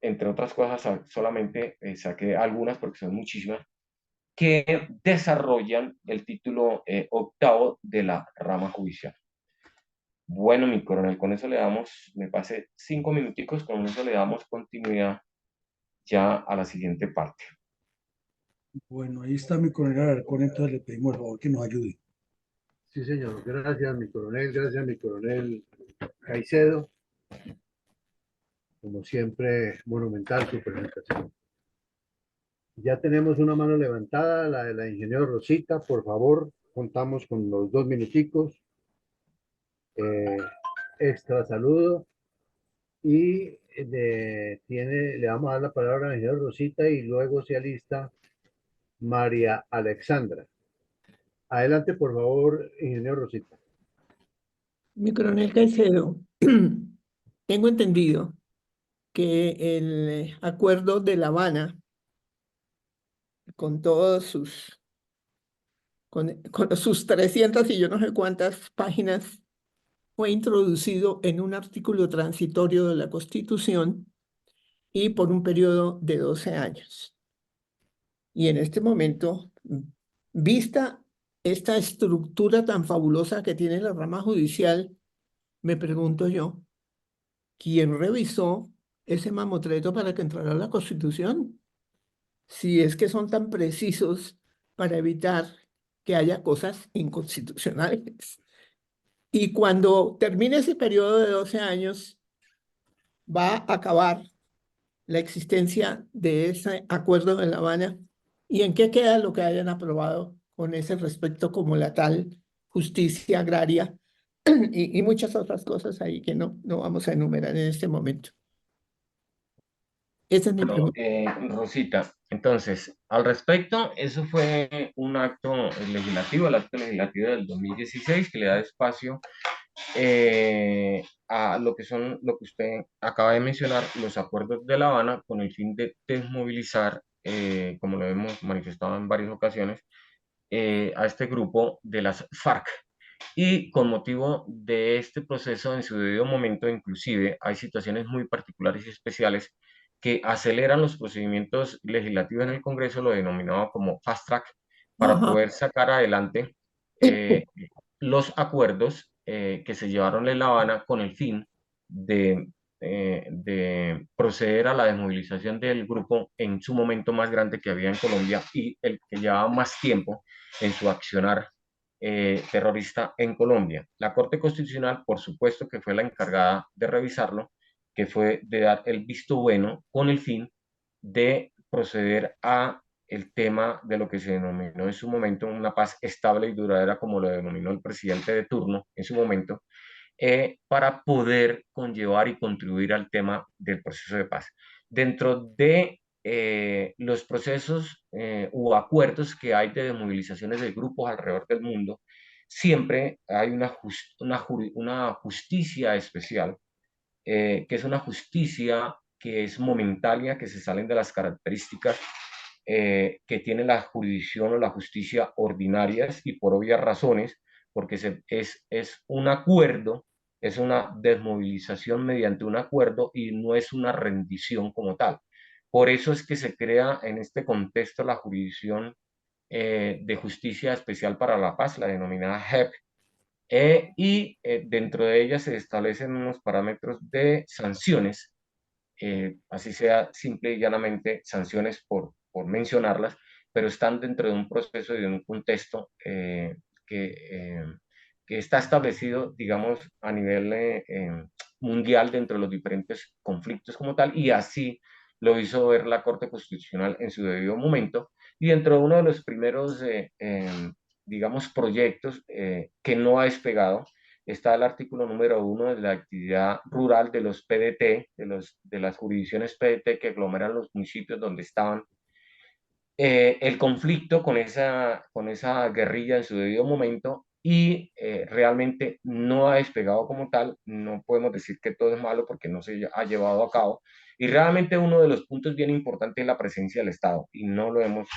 Entre otras cosas, solamente saqué algunas porque son muchísimas, que desarrollan el título octavo de la rama judicial. Bueno, mi coronel, con eso le damos, me pasé 5 minuticos, con eso le damos continuidad ya a la siguiente parte. Bueno, ahí está mi coronel Alarcón, entonces le pedimos el favor que nos ayude. Sí, señor. Gracias, mi coronel Caicedo. Como siempre, monumental su presentación. Ya tenemos una mano levantada, la de la ingeniera Rosita. Por favor, contamos con los 2 minuticos. Extra saludo. Y le vamos a dar la palabra a la ingeniera Rosita y luego se alista María Alexandra. Adelante, por favor, ingeniero Rosita. Mi coronel Caicedo, tengo entendido que el acuerdo de La Habana, con todos con sus 300 y yo no sé cuántas páginas, fue introducido en un artículo transitorio de la Constitución y por un periodo de 12 años. Y en este momento, vista esta estructura tan fabulosa que tiene la rama judicial, me pregunto yo, ¿quién revisó ese mamotreto para que entrara a la Constitución? Si es que son tan precisos para evitar que haya cosas inconstitucionales. Y cuando termine ese periodo de 12 años, va a acabar la existencia de ese acuerdo de La Habana. ¿Y en qué queda lo que hayan aprobado con ese respecto, como la tal justicia agraria y muchas otras cosas ahí que no vamos a enumerar en este momento? Esa es mi Bueno, pregunta. Rosita, entonces, al respecto, eso fue un acto legislativo, el acto legislativo del 2016, que le da espacio a lo que son, lo que usted acaba de mencionar, los acuerdos de La Habana, con el fin de desmovilizar, como lo hemos manifestado en varias ocasiones, a este grupo de las FARC. Y con motivo de este proceso, en su debido momento, inclusive, hay situaciones muy particulares y especiales que aceleran los procedimientos legislativos en el Congreso, lo denominado como fast track, para Ajá. poder sacar adelante los acuerdos que se llevaron en La Habana con el fin de de proceder a la desmovilización del grupo en su momento más grande que había en Colombia y el que llevaba más tiempo en su accionar terrorista en Colombia. La Corte Constitucional, por supuesto, que fue la encargada de revisarlo, que fue de dar el visto bueno con el fin de proceder a el tema de lo que se denominó en su momento una paz estable y duradera, como lo denominó el presidente de turno en su momento, para poder conllevar y contribuir al tema del proceso de paz. Dentro de los procesos u acuerdos que hay de desmovilizaciones de grupos alrededor del mundo, siempre hay una justicia especial, que es una justicia que es momentánea, que se salen de las características que tiene la jurisdicción o la justicia ordinarias y por obvias razones, porque es un acuerdo, es una desmovilización mediante un acuerdo y no es una rendición como tal. Por eso es que se crea en este contexto la jurisdicción de justicia especial para la paz, la denominada JEP, dentro de ella se establecen unos parámetros de sanciones, así sea simple y llanamente sanciones por mencionarlas, pero están dentro de un proceso y de un contexto que, eh, que está establecido, digamos, a nivel mundial dentro de los diferentes conflictos como tal, y así lo hizo ver la Corte Constitucional en su debido momento, y dentro de uno de los primeros, digamos, proyectos que no ha despegado, está el artículo número 1 de la actividad rural de los PDT, de las jurisdicciones PDT que aglomeran los municipios donde estaban el conflicto con esa guerrilla en su debido momento y realmente no ha despegado como tal. No podemos decir que todo es malo porque no se ha llevado a cabo. Y realmente uno de los puntos bien importantes es la presencia del Estado y no lo hemos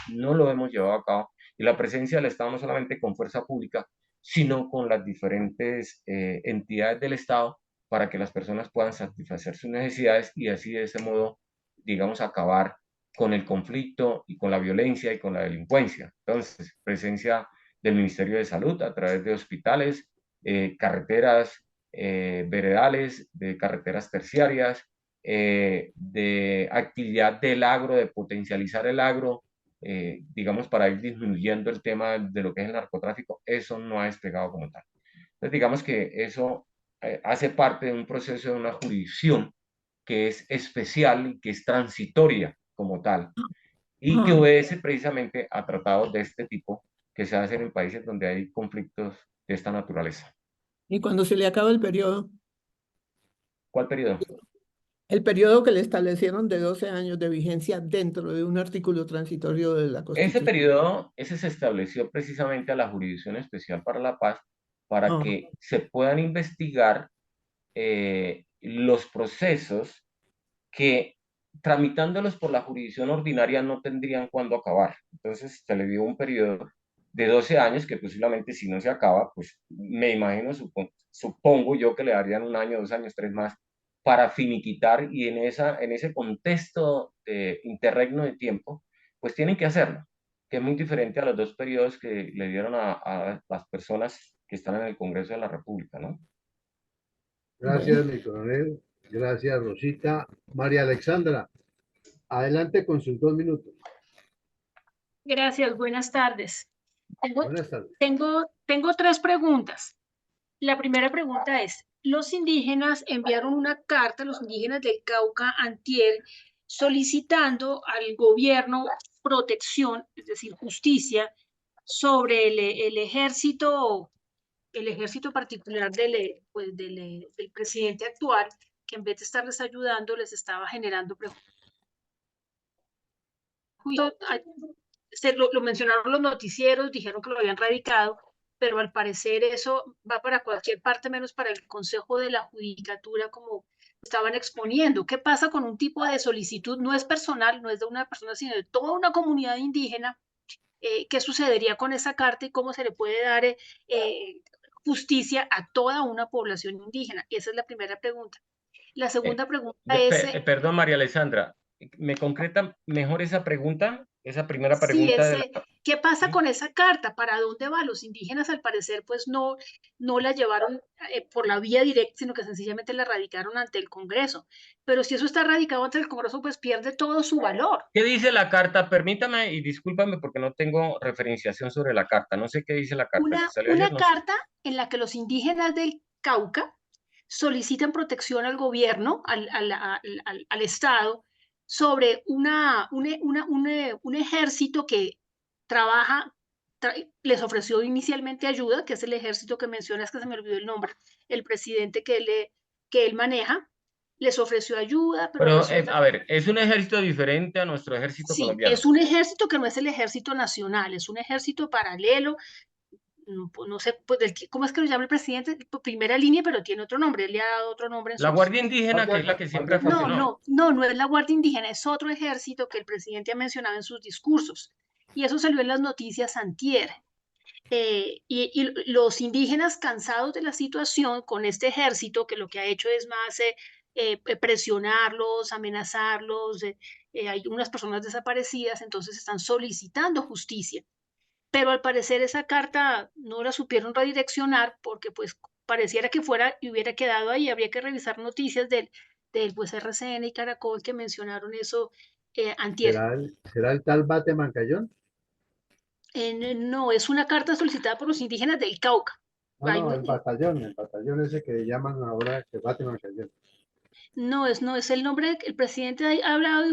llevado a cabo. Y la presencia del Estado no solamente con fuerza pública, sino con las diferentes entidades del Estado para que las personas puedan satisfacer sus necesidades y así de ese modo, digamos, acabar con el conflicto y con la violencia y con la delincuencia. Entonces, presencia del Ministerio de Salud a través de hospitales, carreteras veredales, de carreteras terciarias, de actividad del agro, de potencializar el agro, digamos, para ir disminuyendo el tema de lo que es el narcotráfico, eso no ha despegado como tal. Entonces, digamos que eso hace parte de un proceso de una jurisdicción que es especial y que es transitoria como tal, y que obedece precisamente a tratados de este tipo que se hacen en países donde hay conflictos de esta naturaleza. ¿Y cuando se le acaba el periodo? ¿Cuál periodo? El periodo que le establecieron de 12 años de vigencia dentro de un artículo transitorio de la Ese Constitución. periodo, ese se estableció precisamente a la Jurisdicción Especial para la Paz para que se puedan investigar los procesos que tramitándolos por la jurisdicción ordinaria no tendrían cuándo acabar. Entonces se le dio un periodo de 12 años que posiblemente si no se acaba, pues me imagino, supongo yo que le darían 1 año, 2 años, 3 más para finiquitar y en ese contexto de interregno de tiempo, pues tienen que hacerlo, que es muy diferente a los 2 periodos que le dieron a las personas que están en el Congreso de la República, ¿no? Gracias, mi coronel. Gracias, Rosita. María Alexandra, adelante con sus 2 minutos. Gracias, buenas tardes. Buenas tardes. Tengo 3 preguntas. La primera pregunta es, los indígenas enviaron una carta, los indígenas del Cauca antier, solicitando al gobierno protección, es decir, justicia, sobre el ejército particular del presidente actual, que en vez de estarles ayudando, les estaba generando prejuicios. Lo mencionaron los noticieros, dijeron que lo habían radicado, pero al parecer eso va para cualquier parte menos para el Consejo de la Judicatura, como estaban exponiendo. ¿Qué pasa con un tipo de solicitud? No es personal, no es de una persona, sino de toda una comunidad indígena. ¿Qué sucedería con esa carta y cómo se le puede dar justicia a toda una población indígena? Esa es la primera pregunta. La segunda pregunta es... Perdón, María Alessandra, ¿Me concreta mejor esa pregunta? Esa primera Sí, pregunta de la... ¿qué pasa ¿Sí? con esa carta? ¿Para dónde va? Los indígenas, al parecer, pues no la llevaron por la vía directa, sino que sencillamente la radicaron ante el Congreso. Pero si eso está radicado ante el Congreso, pues pierde todo su valor. ¿Qué dice la carta? Permítame y discúlpame porque no tengo referenciación sobre la carta. No sé qué dice la carta. Si salió ayer, Una no sé. carta en la que los indígenas del Cauca solicitan protección al gobierno, al Estado, sobre un ejército que trabaja, les ofreció inicialmente ayuda, que es el ejército que mencionas, que se me olvidó el nombre, el presidente que él maneja, les ofreció ayuda, pero Pero, resulta a ver, es un ejército diferente a nuestro ejército sí, colombiano. es un ejército que no es el ejército nacional, es un ejército paralelo, pues no sé pues, cómo es que lo llama el presidente, primera línea, pero tiene otro nombre, él le ha dado otro nombre en La sus... Guardia Indígena, que es la que siempre ha No, funcionado. no es la Guardia Indígena, es otro ejército que el presidente ha mencionado en sus discursos. Y eso salió en las noticias antier. Y los indígenas cansados de la situación con este ejército que lo que ha hecho es más presionarlos, amenazarlos, hay unas personas desaparecidas, entonces están solicitando justicia. Pero al parecer esa carta no la supieron redireccionar porque pues pareciera que fuera y hubiera quedado ahí. Habría que revisar noticias del pues RCN y Caracol que mencionaron eso antier. ¿Será el tal Bate Mancayón? No, es una carta solicitada por los indígenas del Cauca. No, Hay no, el batallón ese que llaman ahora que Bate Mancayón. no es el nombre, el presidente ha hablado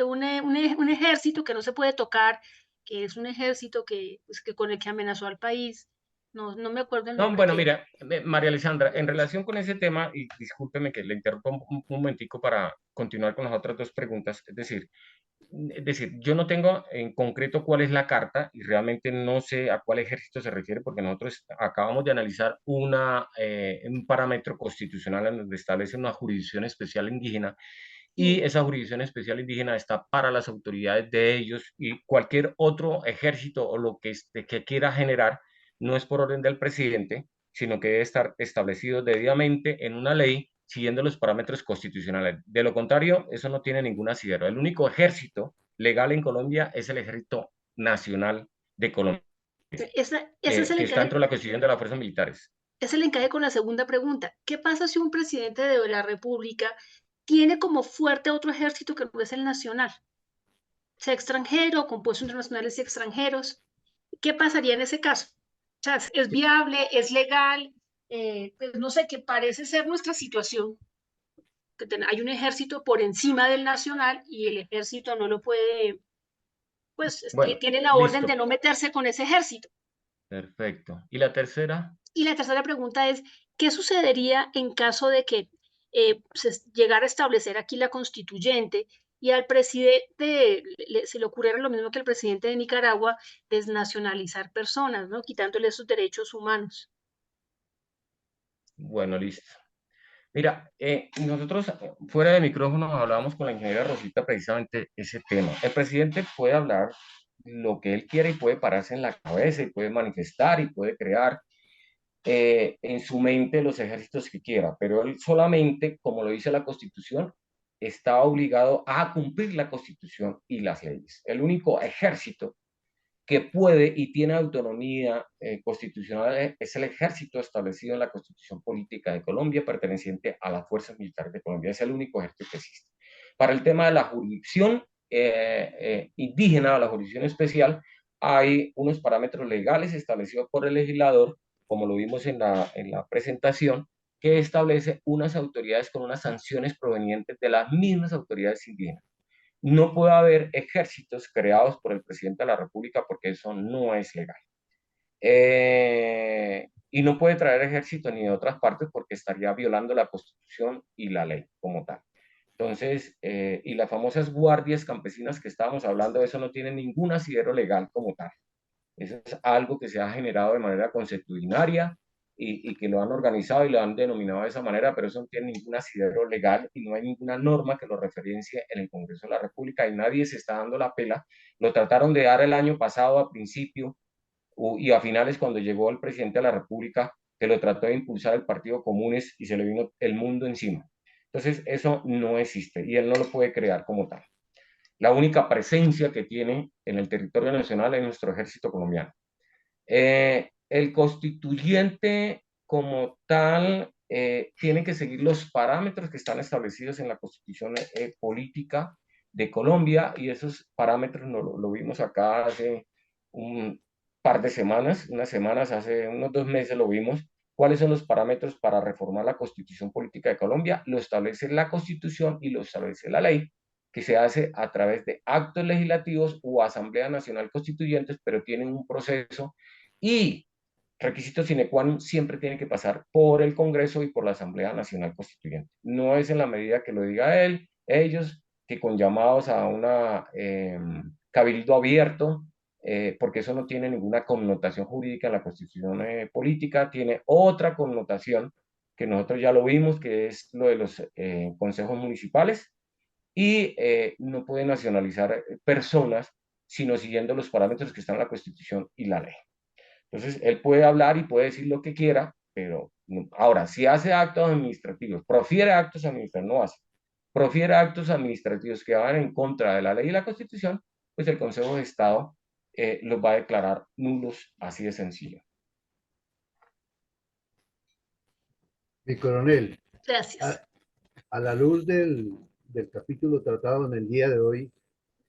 un ejército que no se puede tocar, que es un ejército pues, que con el que amenazó al país. No me acuerdo el No, nombre bueno, que... mira, María Alessandra, en relación con ese tema, y discúlpeme que le interrumpa un momentico para continuar con las otras dos preguntas, es decir, yo no tengo en concreto cuál es la carta y realmente no sé a cuál ejército se refiere porque nosotros acabamos de analizar un parámetro constitucional en donde establece una jurisdicción especial indígena y esa jurisdicción especial indígena está para las autoridades de ellos y cualquier otro ejército o lo que quiera generar no es por orden del presidente, sino que debe estar establecido debidamente en una ley siguiendo los parámetros constitucionales. De lo contrario, eso no tiene ningún asidero. El único ejército legal en Colombia es el Ejército Nacional de Colombia, Ese es el que está encaje, dentro de la Constitución de las Fuerzas Militares. es el encaje con la segunda pregunta. ¿Qué pasa si un presidente de la República tiene como fuerte otro ejército que no es el nacional? Sea extranjero, compuesto entre nacionales y extranjeros. ¿Qué pasaría en ese caso? O sea, ¿es viable? ¿Es legal? Pues no sé, que parece ser nuestra situación, que hay un ejército por encima del nacional y el ejército no lo puede, pues Bueno, tiene la orden de listo. no meterse con ese ejército. Perfecto. ¿Y la tercera? Y la tercera pregunta es, ¿qué sucedería en caso de que se llegara a establecer aquí la constituyente y al presidente se le ocurriera lo mismo que al presidente de Nicaragua, desnacionalizar personas, ¿no? Quitándole sus derechos humanos? Bueno, listo. Mira, nosotros fuera de micrófonos hablábamos con la ingeniera Rosita precisamente ese tema. El presidente puede hablar lo que él quiere y puede pararse en la cabeza y puede manifestar y puede crear en su mente los ejércitos que quiera, pero él solamente, como lo dice la Constitución, está obligado a cumplir la Constitución y las leyes. El único ejército que puede y tiene autonomía constitucional es el ejército establecido en la Constitución Política de Colombia, perteneciente a las Fuerzas Militares de Colombia. Es el único ejército que existe. Para el tema de la jurisdicción indígena, la jurisdicción especial, hay unos parámetros legales establecidos por el legislador, como lo vimos en la presentación, que establece unas autoridades con unas sanciones provenientes de las mismas autoridades indígenas. No puede haber ejércitos creados por el presidente de la República porque eso no es legal. Y no puede traer ejército ni de otras partes porque estaría violando la Constitución y la ley como tal. Entonces, y las famosas guardias campesinas que estábamos hablando, eso no tiene ningún asidero legal como tal. Eso es algo que se ha generado de manera consuetudinaria y que lo han organizado y lo han denominado de esa manera, pero eso no tiene ningún asidero legal y no hay ninguna norma que lo referencie en el Congreso de la República y nadie se está dando la pela. Lo trataron de dar el año pasado a principio y a finales cuando llegó el presidente de la República, que lo trató de impulsar el Partido Comunes y se le vino el mundo encima. Entonces, eso no existe y él no lo puede crear como tal. La única presencia que tiene en el territorio nacional es nuestro ejército colombiano. El constituyente como tal tiene que seguir los parámetros que están establecidos en la constitución política de Colombia, y esos parámetros lo vimos acá hace un par de semanas, unas semanas, hace unos 2 meses lo vimos. ¿Cuáles son los parámetros para reformar la constitución política de Colombia? Lo establece la constitución y lo establece la ley, que se hace a través de actos legislativos o Asamblea Nacional Constituyentes, pero tienen un proceso y requisito sine qua non siempre tiene que pasar por el Congreso y por la Asamblea Nacional Constituyente. No es en la medida que lo diga él, ellos, que con llamados a una cabildo abierto, porque eso no tiene ninguna connotación jurídica en la Constitución política, tiene otra connotación que nosotros ya lo vimos, que es lo de los consejos municipales, y no puede nacionalizar personas sino siguiendo los parámetros que están en la Constitución y la ley. Entonces, él puede hablar y puede decir lo que quiera, pero ahora, si hace actos administrativos, profiere actos administrativos, no hace, profiere actos administrativos que van en contra de la ley y la Constitución, pues el Consejo de Estado los va a declarar nulos, así de sencillo. Mi coronel, Gracias. a la luz del capítulo tratado en el día de hoy,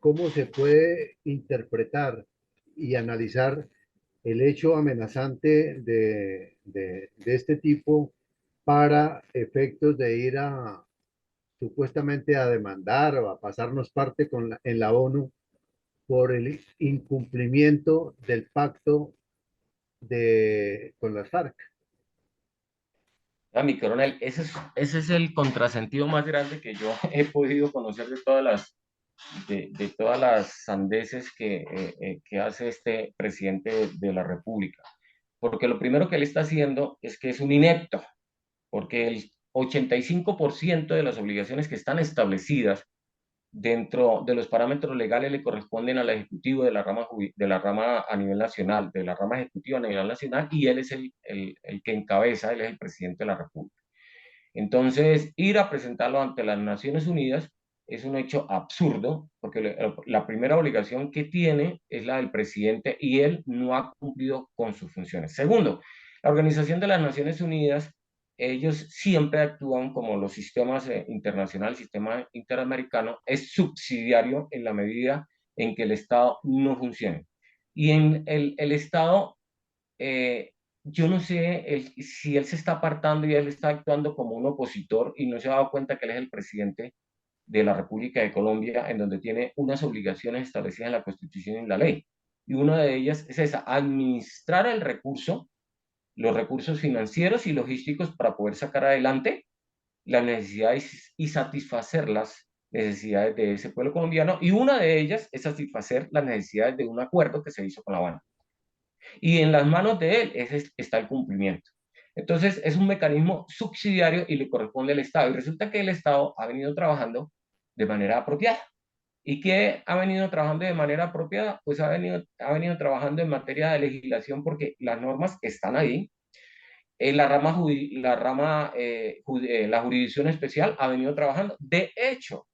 ¿cómo se puede interpretar y analizar el hecho amenazante de este tipo para efectos de ir a supuestamente a demandar o a pasarnos parte en la ONU por el incumplimiento del pacto con las FARC? Mi coronel, ese es el contrasentido más grande que yo he podido conocer de todas las sandeces que hace este presidente de la República. Porque lo primero que él está haciendo es que es un inepto, porque el 85% de las obligaciones que están establecidas dentro de los parámetros legales le corresponden al Ejecutivo de la rama a nivel nacional, de la rama ejecutiva a nivel nacional, y él es el que encabeza, él es el presidente de la República. Entonces, ir a presentarlo ante las Naciones Unidas es un hecho absurdo, porque la primera obligación que tiene es la del presidente y él no ha cumplido con sus funciones. Segundo, la Organización de las Naciones Unidas, ellos siempre actúan como los sistemas internacionales, el sistema interamericano, es subsidiario en la medida en que el Estado no funcione. Y en el Estado yo no sé si él se está apartando y él está actuando como un opositor y no se ha dado cuenta que él es el presidente de la República de Colombia, en donde tiene unas obligaciones establecidas en la Constitución y en la ley. Y una de ellas es esa, administrar el recurso, los recursos financieros y logísticos para poder sacar adelante las necesidades y satisfacer las necesidades de ese pueblo colombiano. Y una de ellas es satisfacer las necesidades de un acuerdo que se hizo con La Habana. Y en las manos de él está el cumplimiento. Entonces, es un mecanismo subsidiario y le corresponde al Estado. Y resulta que el Estado ha venido trabajando de manera apropiada. ¿Y qué ha venido trabajando de manera apropiada? Pues ha venido trabajando en materia de legislación porque las normas están ahí. La jurisdicción especial ha venido trabajando. De hecho,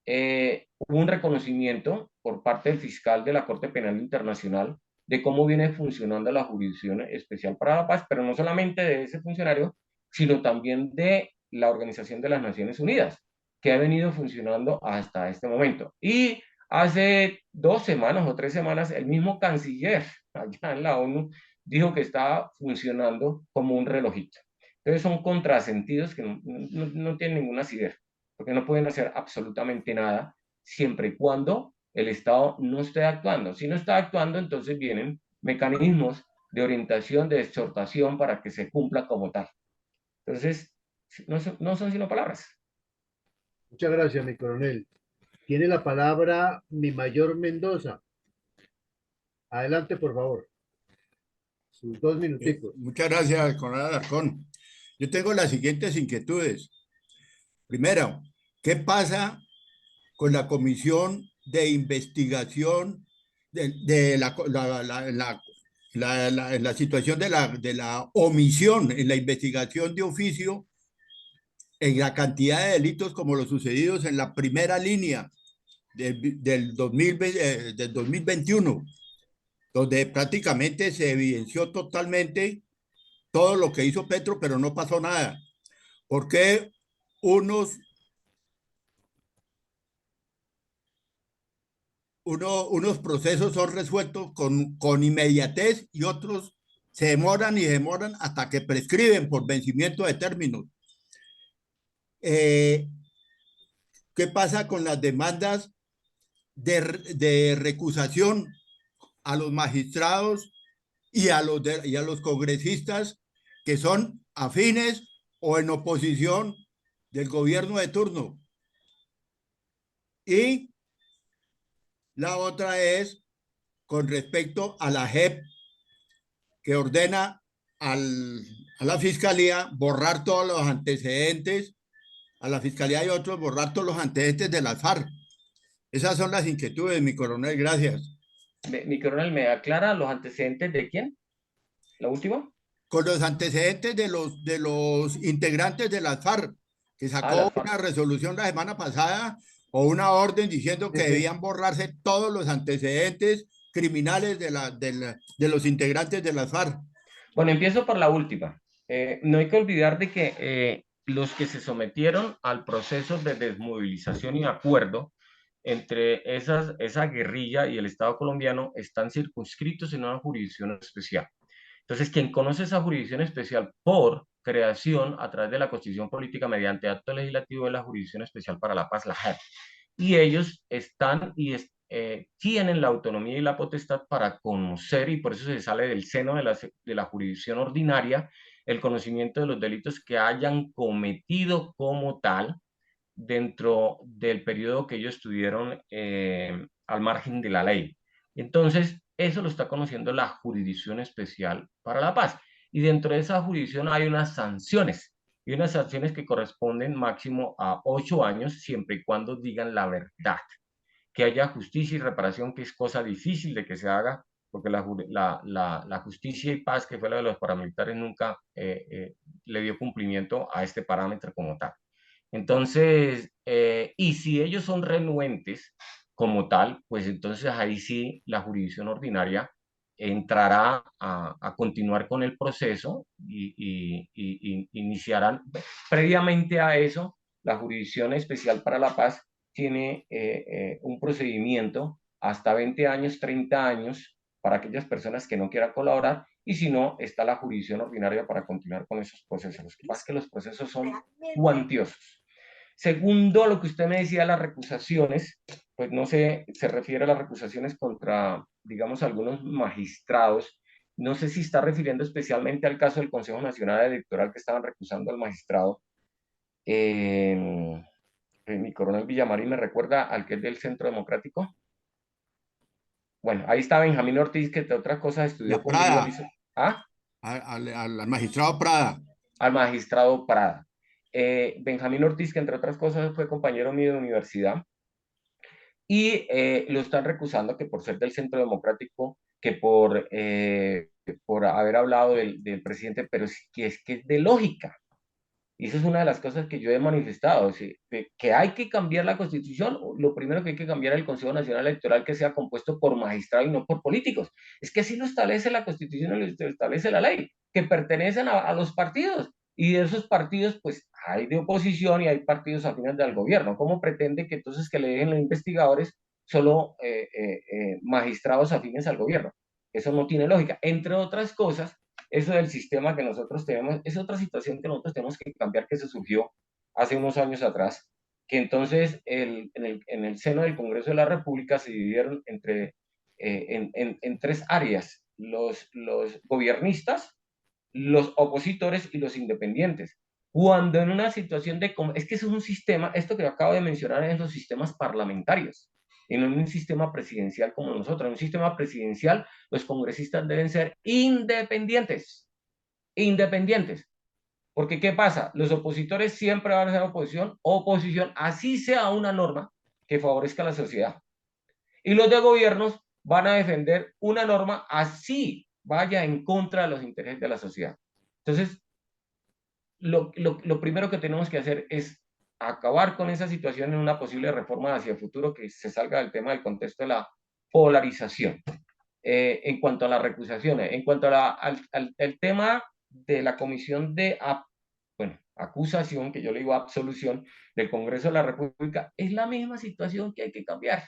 hubo un reconocimiento por parte del fiscal de la Corte Penal Internacional de cómo viene funcionando la Jurisdicción Especial para la Paz, pero no solamente de ese funcionario, sino también de la Organización de las Naciones Unidas, que ha venido funcionando hasta este momento. Y hace 2 semanas o 3 semanas, el mismo canciller allá en la ONU dijo que estaba funcionando como un relojito. Entonces son contrasentidos que no tienen ninguna asidero, porque no pueden hacer absolutamente nada siempre y cuando el Estado no esté actuando. Si no está actuando, entonces vienen mecanismos de orientación, de exhortación para que se cumpla como tal. Entonces, no son sino palabras. Muchas gracias, mi coronel. Tiene la palabra mi mayor Mendoza. Adelante, por favor. Sus 2 minuticos. Muchas gracias, coronel Alarcón. Yo tengo las siguientes inquietudes. Primero, ¿qué pasa con la comisión de investigación de la situación de la omisión en la investigación de oficio en la cantidad de delitos como los sucedidos en la primera línea del 2021, donde prácticamente se evidenció totalmente todo lo que hizo Petro, pero no pasó nada. ¿Por qué unos procesos son resueltos con inmediatez y otros se demoran y demoran hasta que prescriben por vencimiento de términos? ¿Qué pasa con las demandas de recusación a los magistrados y a los congresistas que son afines o en oposición del gobierno de turno? Y la otra es con respecto a la JEP, que ordena a la Fiscalía borrar todos los antecedentes, a la Fiscalía y otros borrar todos los antecedentes de las FARC. Esas son las inquietudes, mi coronel, gracias. Mi coronel, ¿me aclara los antecedentes de quién? ¿La última? Con los antecedentes de los integrantes de las FARC, que sacó una resolución la semana pasada o una orden diciendo que debían borrarse todos los antecedentes criminales de los integrantes de las FARC. Bueno, empiezo por la última. No hay que olvidar de que los que se sometieron al proceso de desmovilización y acuerdo entre esa guerrilla y el Estado colombiano están circunscritos en una jurisdicción especial. Entonces, quien conoce esa jurisdicción especial por creación a través de la Constitución Política mediante acto legislativo de la Jurisdicción Especial para la Paz, la JEP. Y ellos tienen la autonomía y la potestad para conocer, y por eso se sale del seno de la jurisdicción ordinaria, el conocimiento de los delitos que hayan cometido como tal dentro del periodo que ellos estuvieron al margen de la ley. Entonces, eso lo está conociendo la Jurisdicción Especial para la Paz. Y dentro de esa jurisdicción hay unas sanciones, y unas sanciones que corresponden máximo a 8 años, siempre y cuando digan la verdad. Que haya justicia y reparación, que es cosa difícil de que se haga, porque la justicia y paz, que fue la de los paramilitares, nunca le dio cumplimiento a este parámetro como tal. Entonces, y si ellos son renuentes como tal, pues entonces ahí sí la jurisdicción ordinaria entrará a continuar con el proceso y iniciarán. Previamente a eso, la Jurisdicción Especial para la Paz tiene un procedimiento hasta 20 años, 30 años para aquellas personas que no quieran colaborar, y si no, está la jurisdicción ordinaria para continuar con esos procesos. Lo que pasa es que los procesos son cuantiosos. Segundo, lo que usted me decía, las recusaciones, pues no sé, se refiere a las recusaciones contra, digamos, algunos magistrados. No sé si está refiriendo especialmente al caso del Consejo Nacional Electoral, que estaban recusando al magistrado. Mi coronel Villamarín me recuerda al que es del Centro Democrático. Bueno, ahí está Benjamín Ortiz, que entre otras cosas estudió conmigo. ¿Ah? Al magistrado Prada. Al magistrado Prada. Benjamín Ortiz, que entre otras cosas fue compañero mío de universidad, y lo están recusando que por ser del Centro Democrático, que por haber hablado del presidente, pero es que es de lógica. Y eso es una de las cosas que yo he manifestado, que hay que cambiar la Constitución. Lo primero que hay que cambiar es el Consejo Nacional Electoral, que sea compuesto por magistrados y no por políticos. Es que así lo establece la Constitución y lo establece la ley, que pertenecen a los partidos. Y de esos partidos, pues hay de oposición y hay partidos afines al gobierno. ¿Cómo pretende que entonces que le dejen los investigadores solo magistrados afines al gobierno? Eso no tiene lógica. Entre otras cosas, eso del sistema que nosotros tenemos es otra situación que nosotros tenemos que cambiar, que se surgió hace unos años atrás, que entonces en el seno del Congreso de la República se dividieron en tres áreas: los gobiernistas, los opositores y los independientes. Cuando en una situación es que eso es un sistema, esto que acabo de mencionar, es los sistemas parlamentarios, y no en un sistema presidencial como nosotros. En un sistema presidencial, los congresistas deben ser independientes. Independientes. Porque, ¿qué pasa? Los opositores siempre van a ser oposición, así sea una norma que favorezca a la sociedad. Y los de gobiernos van a defender una norma así vaya en contra de los intereses de la sociedad. Entonces, lo primero que tenemos que hacer es acabar con esa situación en una posible reforma hacia el futuro que se salga del tema del contexto de la polarización. En cuanto a las recusaciones, en cuanto a al tema de la comisión de acusación, que yo le digo absolución, del Congreso de la República, es la misma situación que hay que cambiar.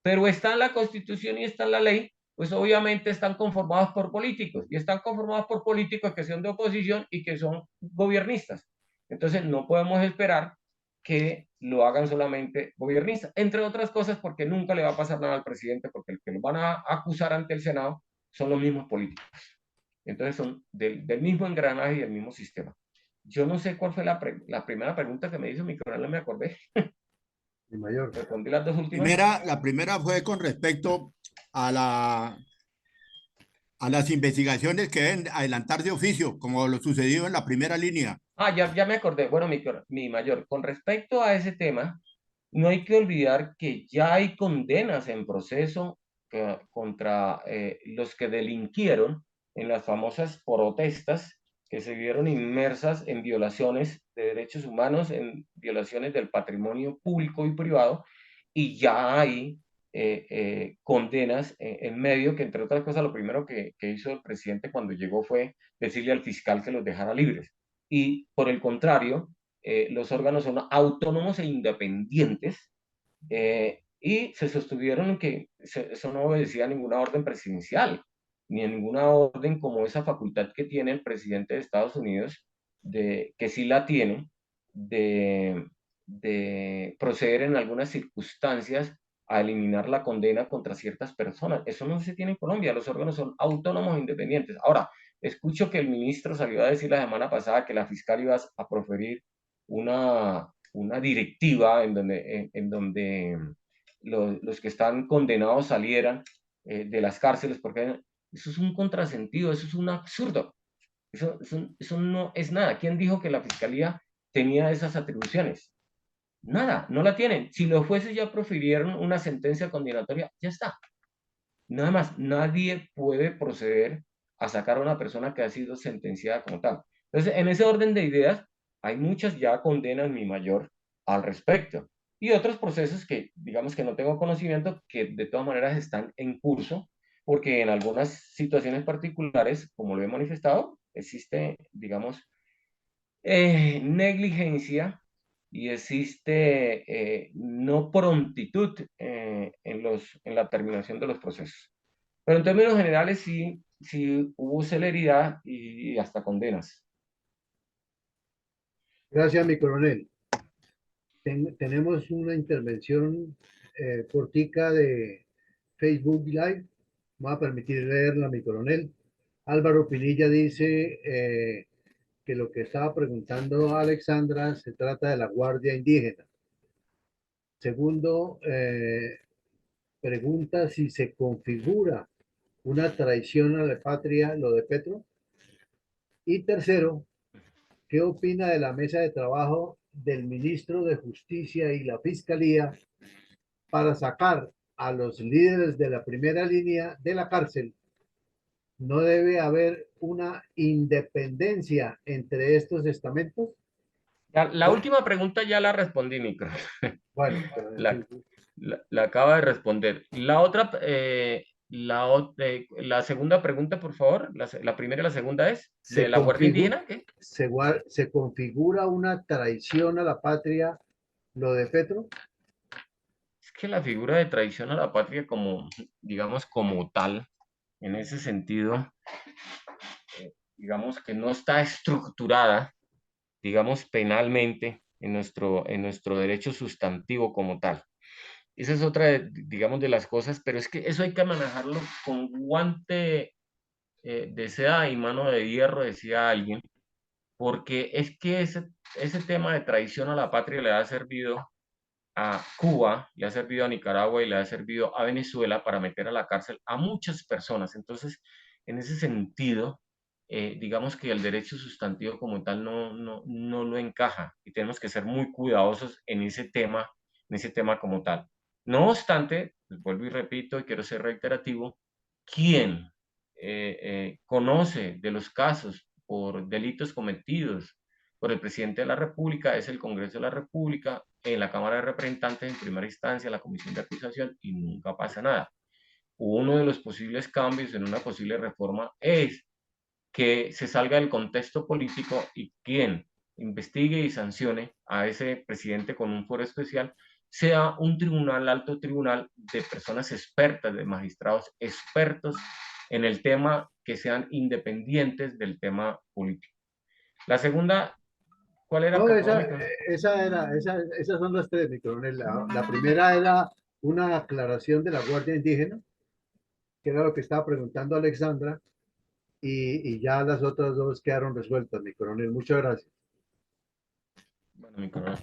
Pero está en la Constitución y está en la ley, pues obviamente están conformados por políticos, y están conformados por políticos que son de oposición y que son gobiernistas. Entonces no podemos esperar que lo hagan solamente gobiernistas, entre otras cosas porque nunca le va a pasar nada al presidente, porque el que lo van a acusar ante el Senado son los mismos políticos. Entonces son del mismo engranaje y del mismo sistema. Yo no sé cuál fue la primera pregunta que me hizo mi coronel, no me acordé. Mi mayor. Respondí las dos últimas. La primera fue con respecto a a las investigaciones que deben adelantar de oficio, como lo sucedido en la primera línea. Ya me acordé. Bueno, mi mayor, con respecto a ese tema, no hay que olvidar que ya hay condenas en proceso contra los que delinquieron en las famosas protestas que se vieron inmersas en violaciones de derechos humanos, en violaciones del patrimonio público y privado, y ya hay condenas en medio, que entre otras cosas lo primero que hizo el presidente cuando llegó fue decirle al fiscal que los dejara libres. Y por el contrario, los órganos son autónomos e independientes, y se sostuvieron que eso no obedecía a ninguna orden presidencial, ni a ninguna orden como esa facultad que tiene el presidente de Estados Unidos, que sí la tiene, de proceder en algunas circunstancias a eliminar la condena contra ciertas personas. Eso no se tiene en Colombia, los órganos son autónomos e independientes. Ahora, escucho que el ministro salió a decir la semana pasada que la fiscal iba a proferir una directiva en donde los que están condenados salieran de las cárceles, porque eso es un contrasentido, eso es un absurdo. Eso no es nada. ¿Quién dijo que la fiscalía tenía esas atribuciones? Nada, no la tienen. Si los jueces ya profirieron una sentencia condenatoria, ya está. Nada más, nadie puede proceder a sacar a una persona que ha sido sentenciada como tal. Entonces, en ese orden de ideas, hay muchas ya condenas mi mayor al respecto. Y otros procesos que, digamos que no tengo conocimiento, que de todas maneras están en curso, porque en algunas situaciones particulares, como lo he manifestado, existe, digamos, negligencia y existe no prontitud en la terminación de los procesos. Pero en términos generales sí hubo celeridad y hasta condenas. Gracias, mi coronel. Tenemos una intervención cortica de Facebook Live. Voy a permitir leerla, mi coronel. Álvaro Pinilla dice que lo que estaba preguntando Alexandra se trata de la Guardia Indígena. Segundo, pregunta si se configura una traición a la patria lo de Petro. Y tercero, ¿qué opina de la mesa de trabajo del ministro de Justicia y la Fiscalía para sacar a los líderes de la primera línea de la cárcel? ¿No debe haber una independencia entre estos estamentos? La última pregunta ya la respondí, Micro. Bueno, la acaba de responder. La otra, la segunda pregunta, por favor. La primera y la segunda es de la Guardia Indígena. ¿Qué? ¿Se configura una traición a la patria lo de Petro? Es que la figura de traición a la patria como, digamos, como tal, en ese sentido, digamos que no está estructurada, digamos, penalmente en nuestro derecho sustantivo como tal. Esa es otra, digamos, de las cosas, pero es que eso hay que manejarlo con guante de seda y mano de hierro, decía alguien, porque es que ese tema de traición a la patria le ha servido a Cuba, le ha servido a Nicaragua y le ha servido a Venezuela para meter a la cárcel a muchas personas. Entonces, en ese sentido, digamos que el derecho sustantivo como tal no lo encaja y tenemos que ser muy cuidadosos en ese tema como tal. No obstante, pues vuelvo y repito y quiero ser reiterativo, quien conoce de los casos por delitos cometidos por el presidente de la República, es el Congreso de la República, en la Cámara de Representantes en primera instancia, la Comisión de Acusación, y nunca pasa nada. Uno de los posibles cambios en una posible reforma es que se salga del contexto político y quien investigue y sancione a ese presidente con un foro especial sea un tribunal, alto tribunal de personas expertas, de magistrados expertos en el tema, que sean independientes del tema político. La segunda, ¿cuál era? No, esas son las tres, mi coronel. La primera era una aclaración de la Guardia Indígena, que era lo que estaba preguntando Alexandra, y ya las otras dos quedaron resueltas, mi coronel. Muchas gracias. Bueno, mi coronel.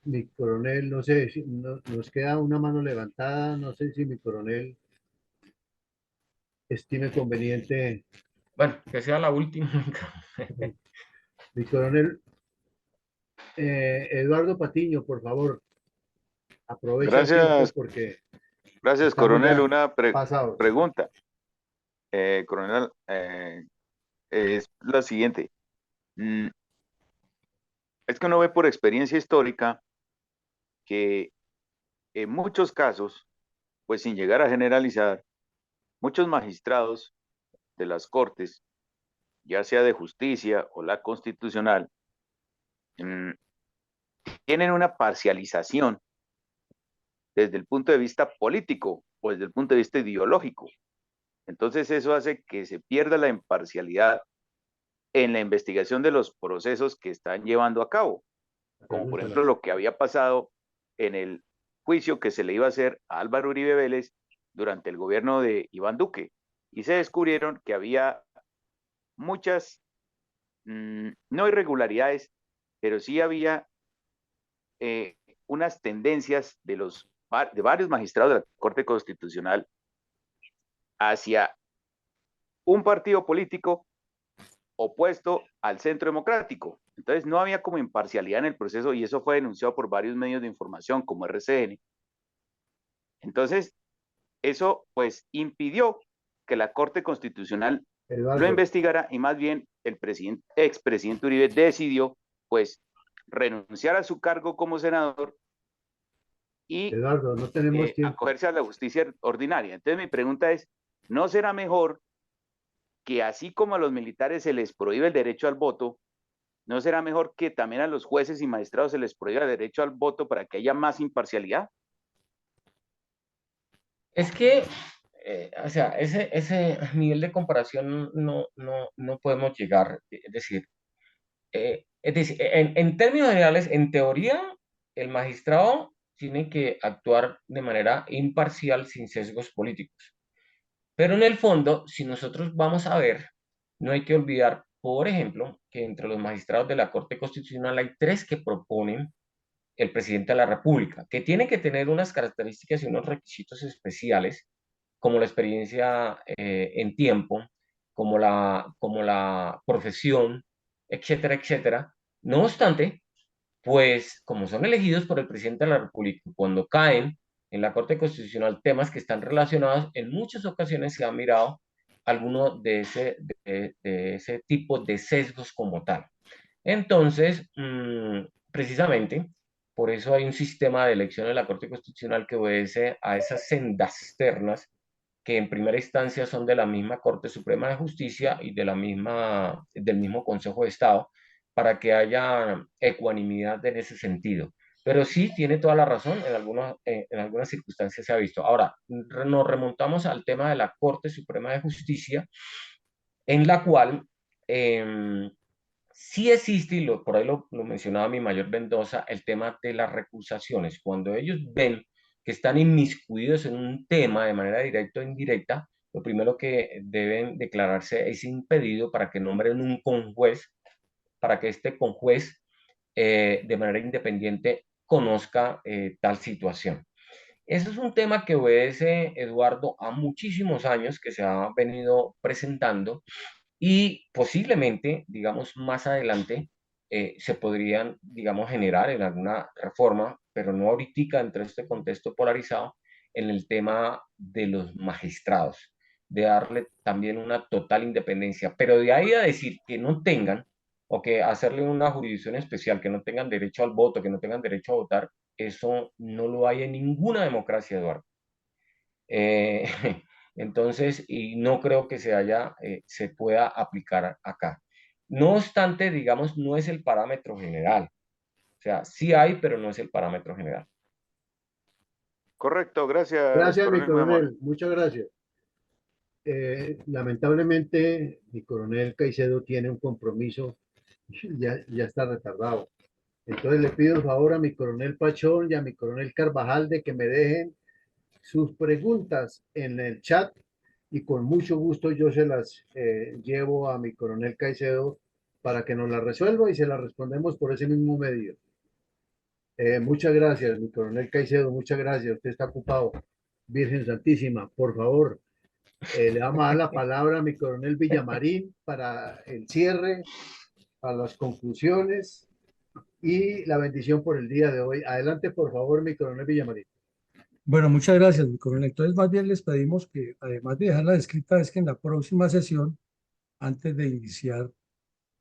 Mi coronel, no sé, si nos queda una mano levantada, no sé si mi coronel estime conveniente. Bueno, que sea la última. Mi coronel, Eduardo Patiño, por favor, aprovecha el tiempo Gracias, porque gracias, estamos coronel. ya Una pasados. pregunta, coronel, es la siguiente. Es que uno ve por experiencia histórica que en muchos casos, pues sin llegar a generalizar, muchos magistrados de las cortes, ya sea de justicia o la constitucional, tienen una parcialización desde el punto de vista político o desde el punto de vista ideológico. Entonces eso hace que se pierda la imparcialidad en la investigación de los procesos que están llevando a cabo, como por ejemplo lo que había pasado en el juicio que se le iba a hacer a Álvaro Uribe Vélez durante el gobierno de Iván Duque, y se descubrieron que había muchas, no irregularidades, pero sí había unas tendencias de varios magistrados de la Corte Constitucional hacia un partido político opuesto al centro democrático. Entonces no había como imparcialidad en el proceso, y eso fue denunciado por varios medios de información como RCN. Entonces eso pues impidió que la Corte Constitucional Eduardo, lo investigara, y más bien el expresidente Uribe decidió pues renunciar a su cargo como senador y Eduardo, no tenemos tiempo. acogerse a la justicia ordinaria. Entonces mi pregunta es, ¿no será mejor que así como a los militares se les prohíbe el derecho al voto, no será mejor que también a los jueces y magistrados se les prohíba el derecho al voto para que haya más imparcialidad? Es que, o sea, ese nivel de comparación no podemos llegar. Es decir, en términos generales, en teoría, el magistrado tiene que actuar de manera imparcial, sin sesgos políticos. Pero en el fondo, si nosotros vamos a ver, no hay que olvidar, por ejemplo, que entre los magistrados de la Corte Constitucional hay 3 que proponen el presidente de la República, que tiene que tener unas características y unos requisitos especiales, como la experiencia en tiempo, como la profesión, etcétera, etcétera. No obstante, pues como son elegidos por el presidente de la República, cuando caen en la Corte Constitucional temas que están relacionados, en muchas ocasiones se ha mirado alguno de ese tipo de sesgos como tal. Entonces, precisamente, por eso hay un sistema de elección de la Corte Constitucional que obedece a esas sendas ternas que en primera instancia son de la misma Corte Suprema de Justicia y del mismo Consejo de Estado, para que haya ecuanimidad en ese sentido. Pero sí tiene toda la razón, en algunas circunstancias se ha visto. Ahora, nos remontamos al tema de la Corte Suprema de Justicia, en la cual sí existe, y por ahí lo mencionaba mi mayor Mendoza, el tema de las recusaciones. Cuando ellos ven que están inmiscuidos en un tema de manera directa o indirecta, lo primero que deben declararse es impedido para que nombren un conjuez, para que este conjuez de manera independiente conozca tal situación. Eso es un tema que obedece, Eduardo, a muchísimos años que se ha venido presentando, y posiblemente, digamos, más adelante se podrían, digamos, generar en alguna reforma, pero no ahorita dentro de este contexto polarizado, en el tema de los magistrados, de darle también una total independencia. Pero de ahí a decir que no tengan o que hacerle una jurisdicción especial, que no tengan derecho al voto, que no tengan derecho a votar, eso no lo hay en ninguna democracia, Eduardo. Eh, entonces, y no creo que se pueda aplicar acá. No obstante, digamos, no es el parámetro general. O sea, sí hay, pero no es el parámetro general. Correcto, gracias, Gracias, mi coronel, muy amable. coronel. Muchas gracias. Lamentablemente, mi coronel Caicedo tiene un compromiso, ya está retardado. Entonces le pido el favor a mi coronel Pachón y a mi coronel Carvajal de que me dejen sus preguntas en el chat y con mucho gusto yo se las llevo a mi coronel Caicedo para que nos las resuelva y se las respondemos por ese mismo medio. Muchas gracias, mi coronel Caicedo, muchas gracias. Usted está ocupado. Virgen Santísima, por favor, le vamos a dar la palabra a mi coronel Villamarín para el cierre, para las conclusiones y la bendición por el día de hoy. Adelante, por favor, mi coronel Villamarín. Bueno, muchas gracias, mi coronel. Entonces, más bien les pedimos que, además de dejarla escrita, es que en la próxima sesión, antes de iniciar,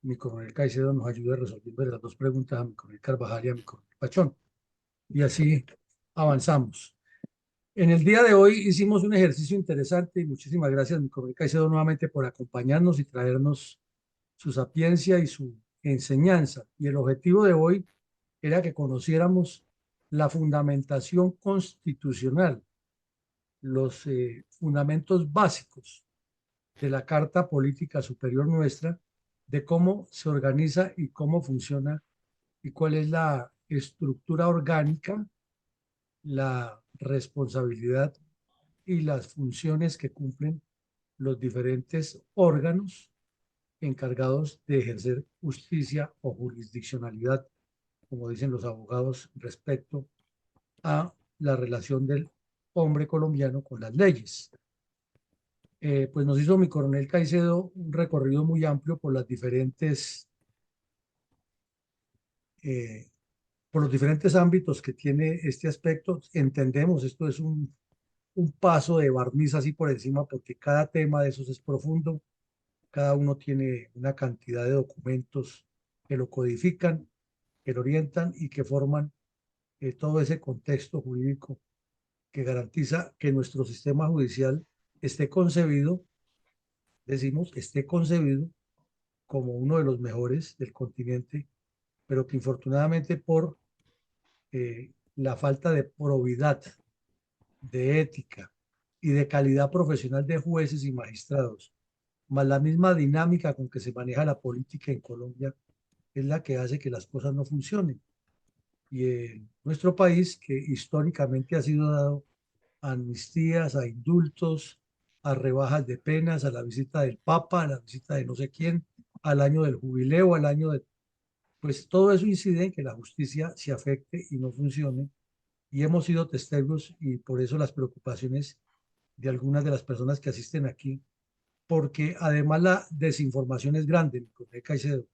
mi coronel Caicedo nos ayude resolviendo las dos preguntas a mi coronel Carvajal y a mi coronel Pachón. Y así avanzamos. En el día de hoy hicimos un ejercicio interesante y muchísimas gracias, mi coronel Caicedo, nuevamente por acompañarnos y traernos su sapiencia y su enseñanza. Y el objetivo de hoy era que conociéramos la fundamentación constitucional, los fundamentos básicos de la Carta Política Superior nuestra, de cómo se organiza y cómo funciona y cuál es la estructura orgánica, la responsabilidad y las funciones que cumplen los diferentes órganos encargados de ejercer justicia o jurisdiccionalidad, como dicen los abogados, respecto a la relación del hombre colombiano con las leyes. Pues nos hizo mi coronel Caicedo un recorrido muy amplio por las por los diferentes ámbitos que tiene este aspecto. Entendemos, esto es un paso de barniz así por encima, porque cada tema de esos es profundo, cada uno tiene una cantidad de documentos que lo codifican, que lo orientan y que forman todo ese contexto jurídico que garantiza que nuestro sistema judicial esté concebido, decimos, esté concebido como uno de los mejores del continente, pero que infortunadamente por la falta de probidad, de ética y de calidad profesional de jueces y magistrados, más la misma dinámica con que se maneja la política en Colombia, es la que hace que las cosas no funcionen. Y en nuestro país, que históricamente ha sido dado a amnistías, a indultos, a rebajas de penas, a la visita del Papa, a la visita de no sé quién, al año del jubileo, al año de... Pues todo eso incide en que la justicia se afecte y no funcione. Y hemos sido testigos y por eso las preocupaciones de algunas de las personas que asisten aquí, porque además la desinformación es grande, mi colega Caicedo.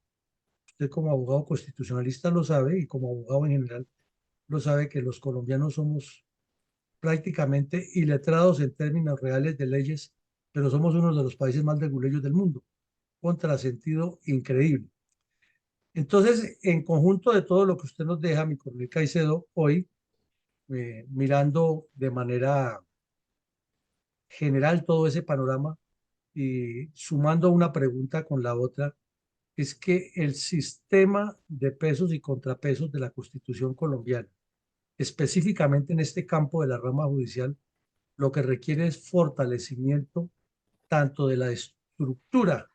Usted como abogado constitucionalista lo sabe y como abogado en general lo sabe que los colombianos somos prácticamente iletrados en términos reales de leyes, pero somos uno de los países más leguleyos del mundo, contrasentido increíble. Entonces, en conjunto de todo lo que usted nos deja, mi coronel Caicedo, hoy, mirando de manera general todo ese panorama y sumando una pregunta con la otra, es que el sistema de pesos y contrapesos de la Constitución colombiana, específicamente en este campo de la rama judicial, lo que requiere es fortalecimiento tanto de la estructura,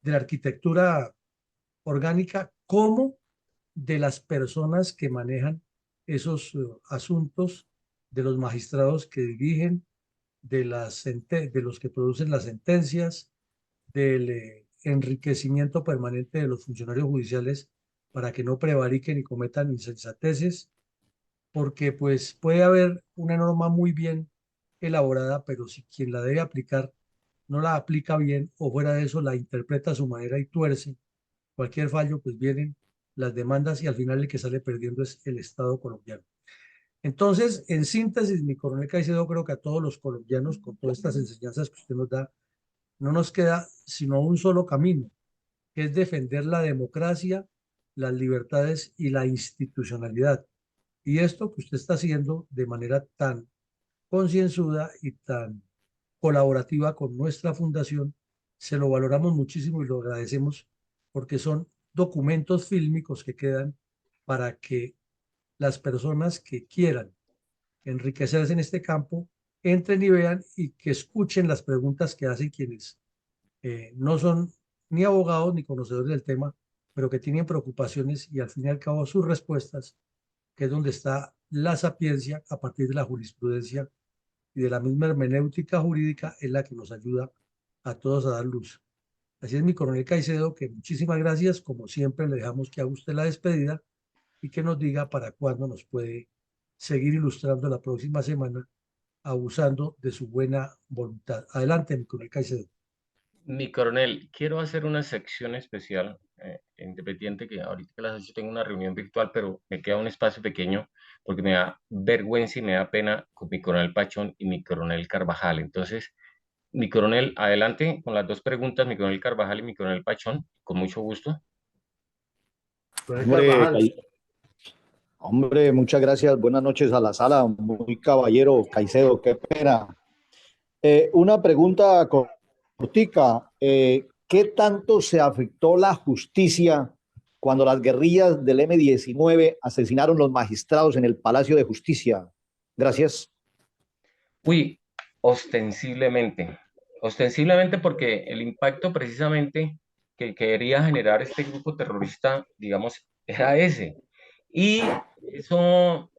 de la arquitectura orgánica, como de las personas que manejan esos asuntos, de los magistrados que dirigen, de los que producen las sentencias, del enriquecimiento permanente de los funcionarios judiciales para que no prevariquen y cometan insensateces, porque pues puede haber una norma muy bien elaborada, pero si quien la debe aplicar no la aplica bien o fuera de eso la interpreta a su manera y tuerce cualquier fallo, pues vienen las demandas y al final el que sale perdiendo es el Estado colombiano. Entonces, en síntesis, mi coronel Caicedo, creo que a todos los colombianos, con todas estas enseñanzas que usted nos da, no nos queda sino un solo camino, que es defender la democracia, las libertades y la institucionalidad. Y esto que usted está haciendo de manera tan concienzuda y tan colaborativa con nuestra fundación, se lo valoramos muchísimo y lo agradecemos porque son documentos fílmicos que quedan para que las personas que quieran enriquecerse en este campo entren y vean y que escuchen las preguntas que hacen quienes no son ni abogados ni conocedores del tema, pero que tienen preocupaciones y al fin y al cabo sus respuestas, que es donde está la sapiencia a partir de la jurisprudencia y de la misma hermenéutica jurídica, es la que nos ayuda a todos a dar luz. Así es, mi coronel Caicedo, que muchísimas gracias. Como siempre, le dejamos que haga usted la despedida y que nos diga para cuándo nos puede seguir ilustrando la próxima semana, abusando de su buena voluntad. Adelante, mi coronel Caicedo. Mi coronel, quiero hacer una sección especial, independiente, que ahorita a las 8 tengo una reunión virtual, pero me queda un espacio pequeño porque me da vergüenza y me da pena con mi coronel Pachón y mi coronel Carvajal. Entonces, mi coronel, adelante con las dos preguntas, mi coronel Carvajal y mi coronel Pachón, con mucho gusto. Hombre, Hombre, muchas gracias. Buenas noches a la sala. Muy caballero, Caicedo, qué pena. Una pregunta cortica. ¿Qué tanto se afectó la justicia cuando las guerrillas del M-19 asesinaron los magistrados en el Palacio de Justicia? Gracias. Uy, ostensiblemente. Ostensiblemente porque el impacto precisamente que quería generar este grupo terrorista, digamos, era ese. Y eso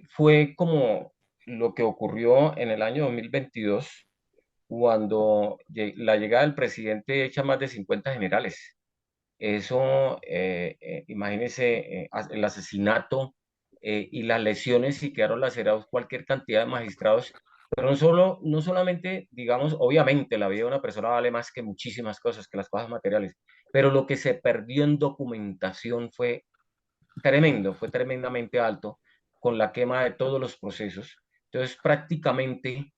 fue como lo que ocurrió en el año 2022, cuando la llegada del presidente echa más de 50 generales. Eso, imagínense, el asesinato y las lesiones y quedaron lacerados cualquier cantidad de magistrados, pero no solamente, digamos, obviamente la vida de una persona vale más que muchísimas cosas, que las cosas materiales, pero lo que se perdió en documentación fue tremendo, fue tremendamente alto con la quema de todos los procesos. Entonces, prácticamente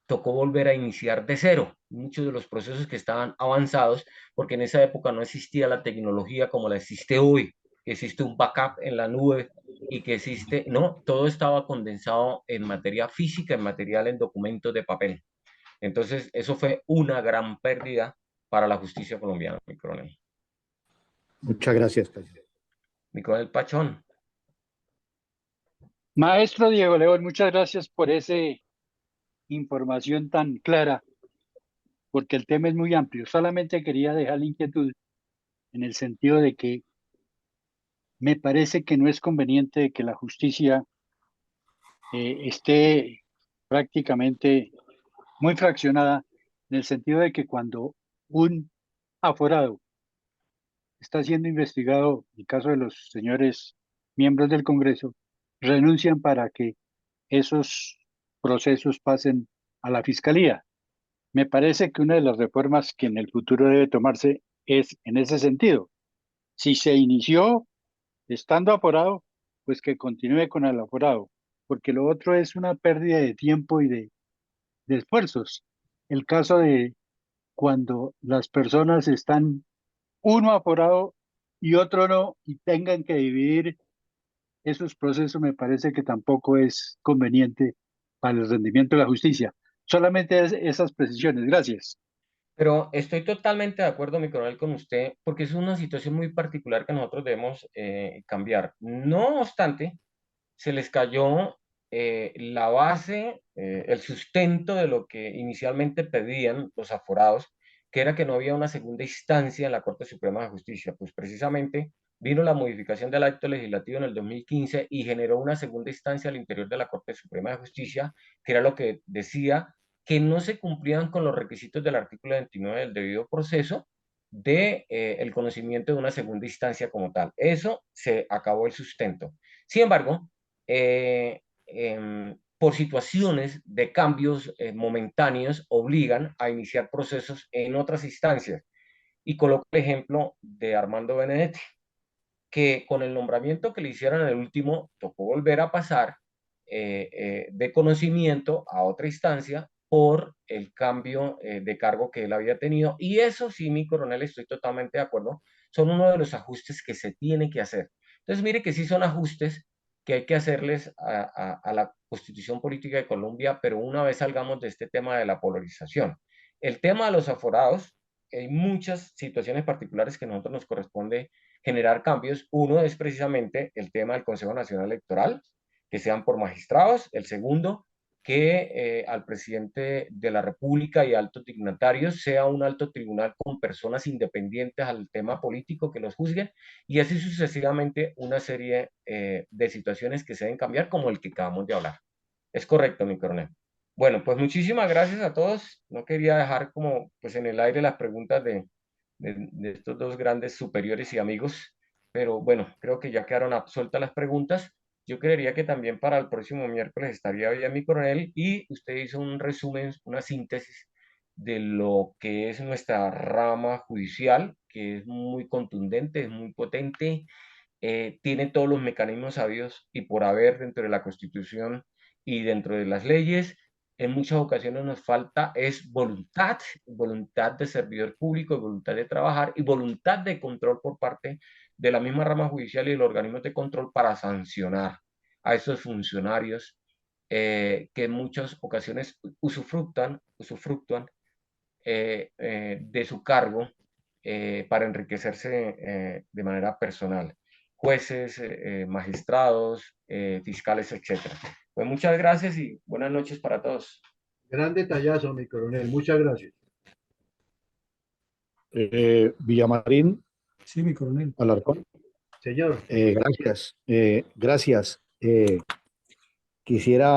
tocó volver a iniciar de cero muchos de los procesos que estaban avanzados, porque en esa época no existía la tecnología como la existe hoy, que existe un backup en la nube y que existe, no, todo estaba condensado en materia física, en material, en documentos de papel. Entonces, eso fue una gran pérdida para la justicia colombiana, mi coronel. Muchas gracias, Caicedo. Mi coronel Pachón. Maestro Diego León, muchas gracias por esa información tan clara, porque el tema es muy amplio. Solamente quería dejar la inquietud en el sentido de que me parece que no es conveniente que la justicia esté prácticamente muy fraccionada, en el sentido de que cuando un aforado está siendo investigado, en el caso de los señores miembros del Congreso, renuncian para que esos procesos pasen a la Fiscalía. Me parece que una de las reformas que en el futuro debe tomarse es en ese sentido. Si se inició estando aforado, pues que continúe con el aforado, porque lo otro es una pérdida de tiempo y de esfuerzos. El caso de cuando las personas están uno aforado y otro no, y tengan que dividir esos procesos, me parece que tampoco es conveniente para el rendimiento de la justicia. Solamente esas precisiones. Gracias. Pero estoy totalmente de acuerdo, mi coronel, con usted, porque es una situación muy particular que nosotros debemos cambiar. No obstante, se les cayó la base, el sustento de lo que inicialmente pedían los aforados, que era que no había una segunda instancia en la Corte Suprema de Justicia. Pues precisamente vino la modificación del acto legislativo en el 2015 y generó una segunda instancia al interior de la Corte Suprema de Justicia, que era lo que decía que no se cumplían con los requisitos del artículo 29 del debido proceso de el conocimiento de una segunda instancia como tal. Eso se acabó el sustento. Sin embargo, por situaciones de cambios momentáneos, obligan a iniciar procesos en otras instancias. Y coloco el ejemplo de Armando Benedetti, que con el nombramiento que le hicieron en el último, tocó volver a pasar de conocimiento a otra instancia por el cambio de cargo que él había tenido. Y eso sí, mi coronel, estoy totalmente de acuerdo, son uno de los ajustes que se tiene que hacer. Entonces, mire que sí son ajustes que hay que hacerles a la Constitución Política de Colombia, pero una vez salgamos de este tema de la polarización. El tema de los aforados, hay muchas situaciones particulares que a nosotros nos corresponde generar cambios. Uno es precisamente el tema del Consejo Nacional Electoral, que sean por magistrados. El segundo, que al presidente de la República y altos dignatarios sea un alto tribunal con personas independientes al tema político que los juzguen, y así sucesivamente una serie de situaciones que se deben cambiar, como el que acabamos de hablar. Es correcto, mi coronel. Bueno, pues muchísimas gracias a todos. No quería dejar como pues en el aire las preguntas de estos dos grandes superiores y amigos, pero bueno, creo que ya quedaron absueltas las preguntas. Yo creería que también para el próximo miércoles estaría bien, mi coronel, y usted hizo un resumen, una síntesis de lo que es nuestra rama judicial, que es muy contundente, es muy potente, tiene todos los mecanismos sabios y por haber dentro de la Constitución y dentro de las leyes. En muchas ocasiones nos falta es voluntad, voluntad de servidor público, voluntad de trabajar y voluntad de control por parte de la misma rama judicial y de los organismos de control para sancionar a esos funcionarios que en muchas ocasiones usufructúan de su cargo para enriquecerse de manera personal. Jueces, magistrados, fiscales, etc. Pues muchas gracias y buenas noches para todos. Gran detallazo, mi coronel. Muchas gracias. Villamarín, Sí, mi coronel. Alarcón. Señor. Gracias. Gracias. Quisiera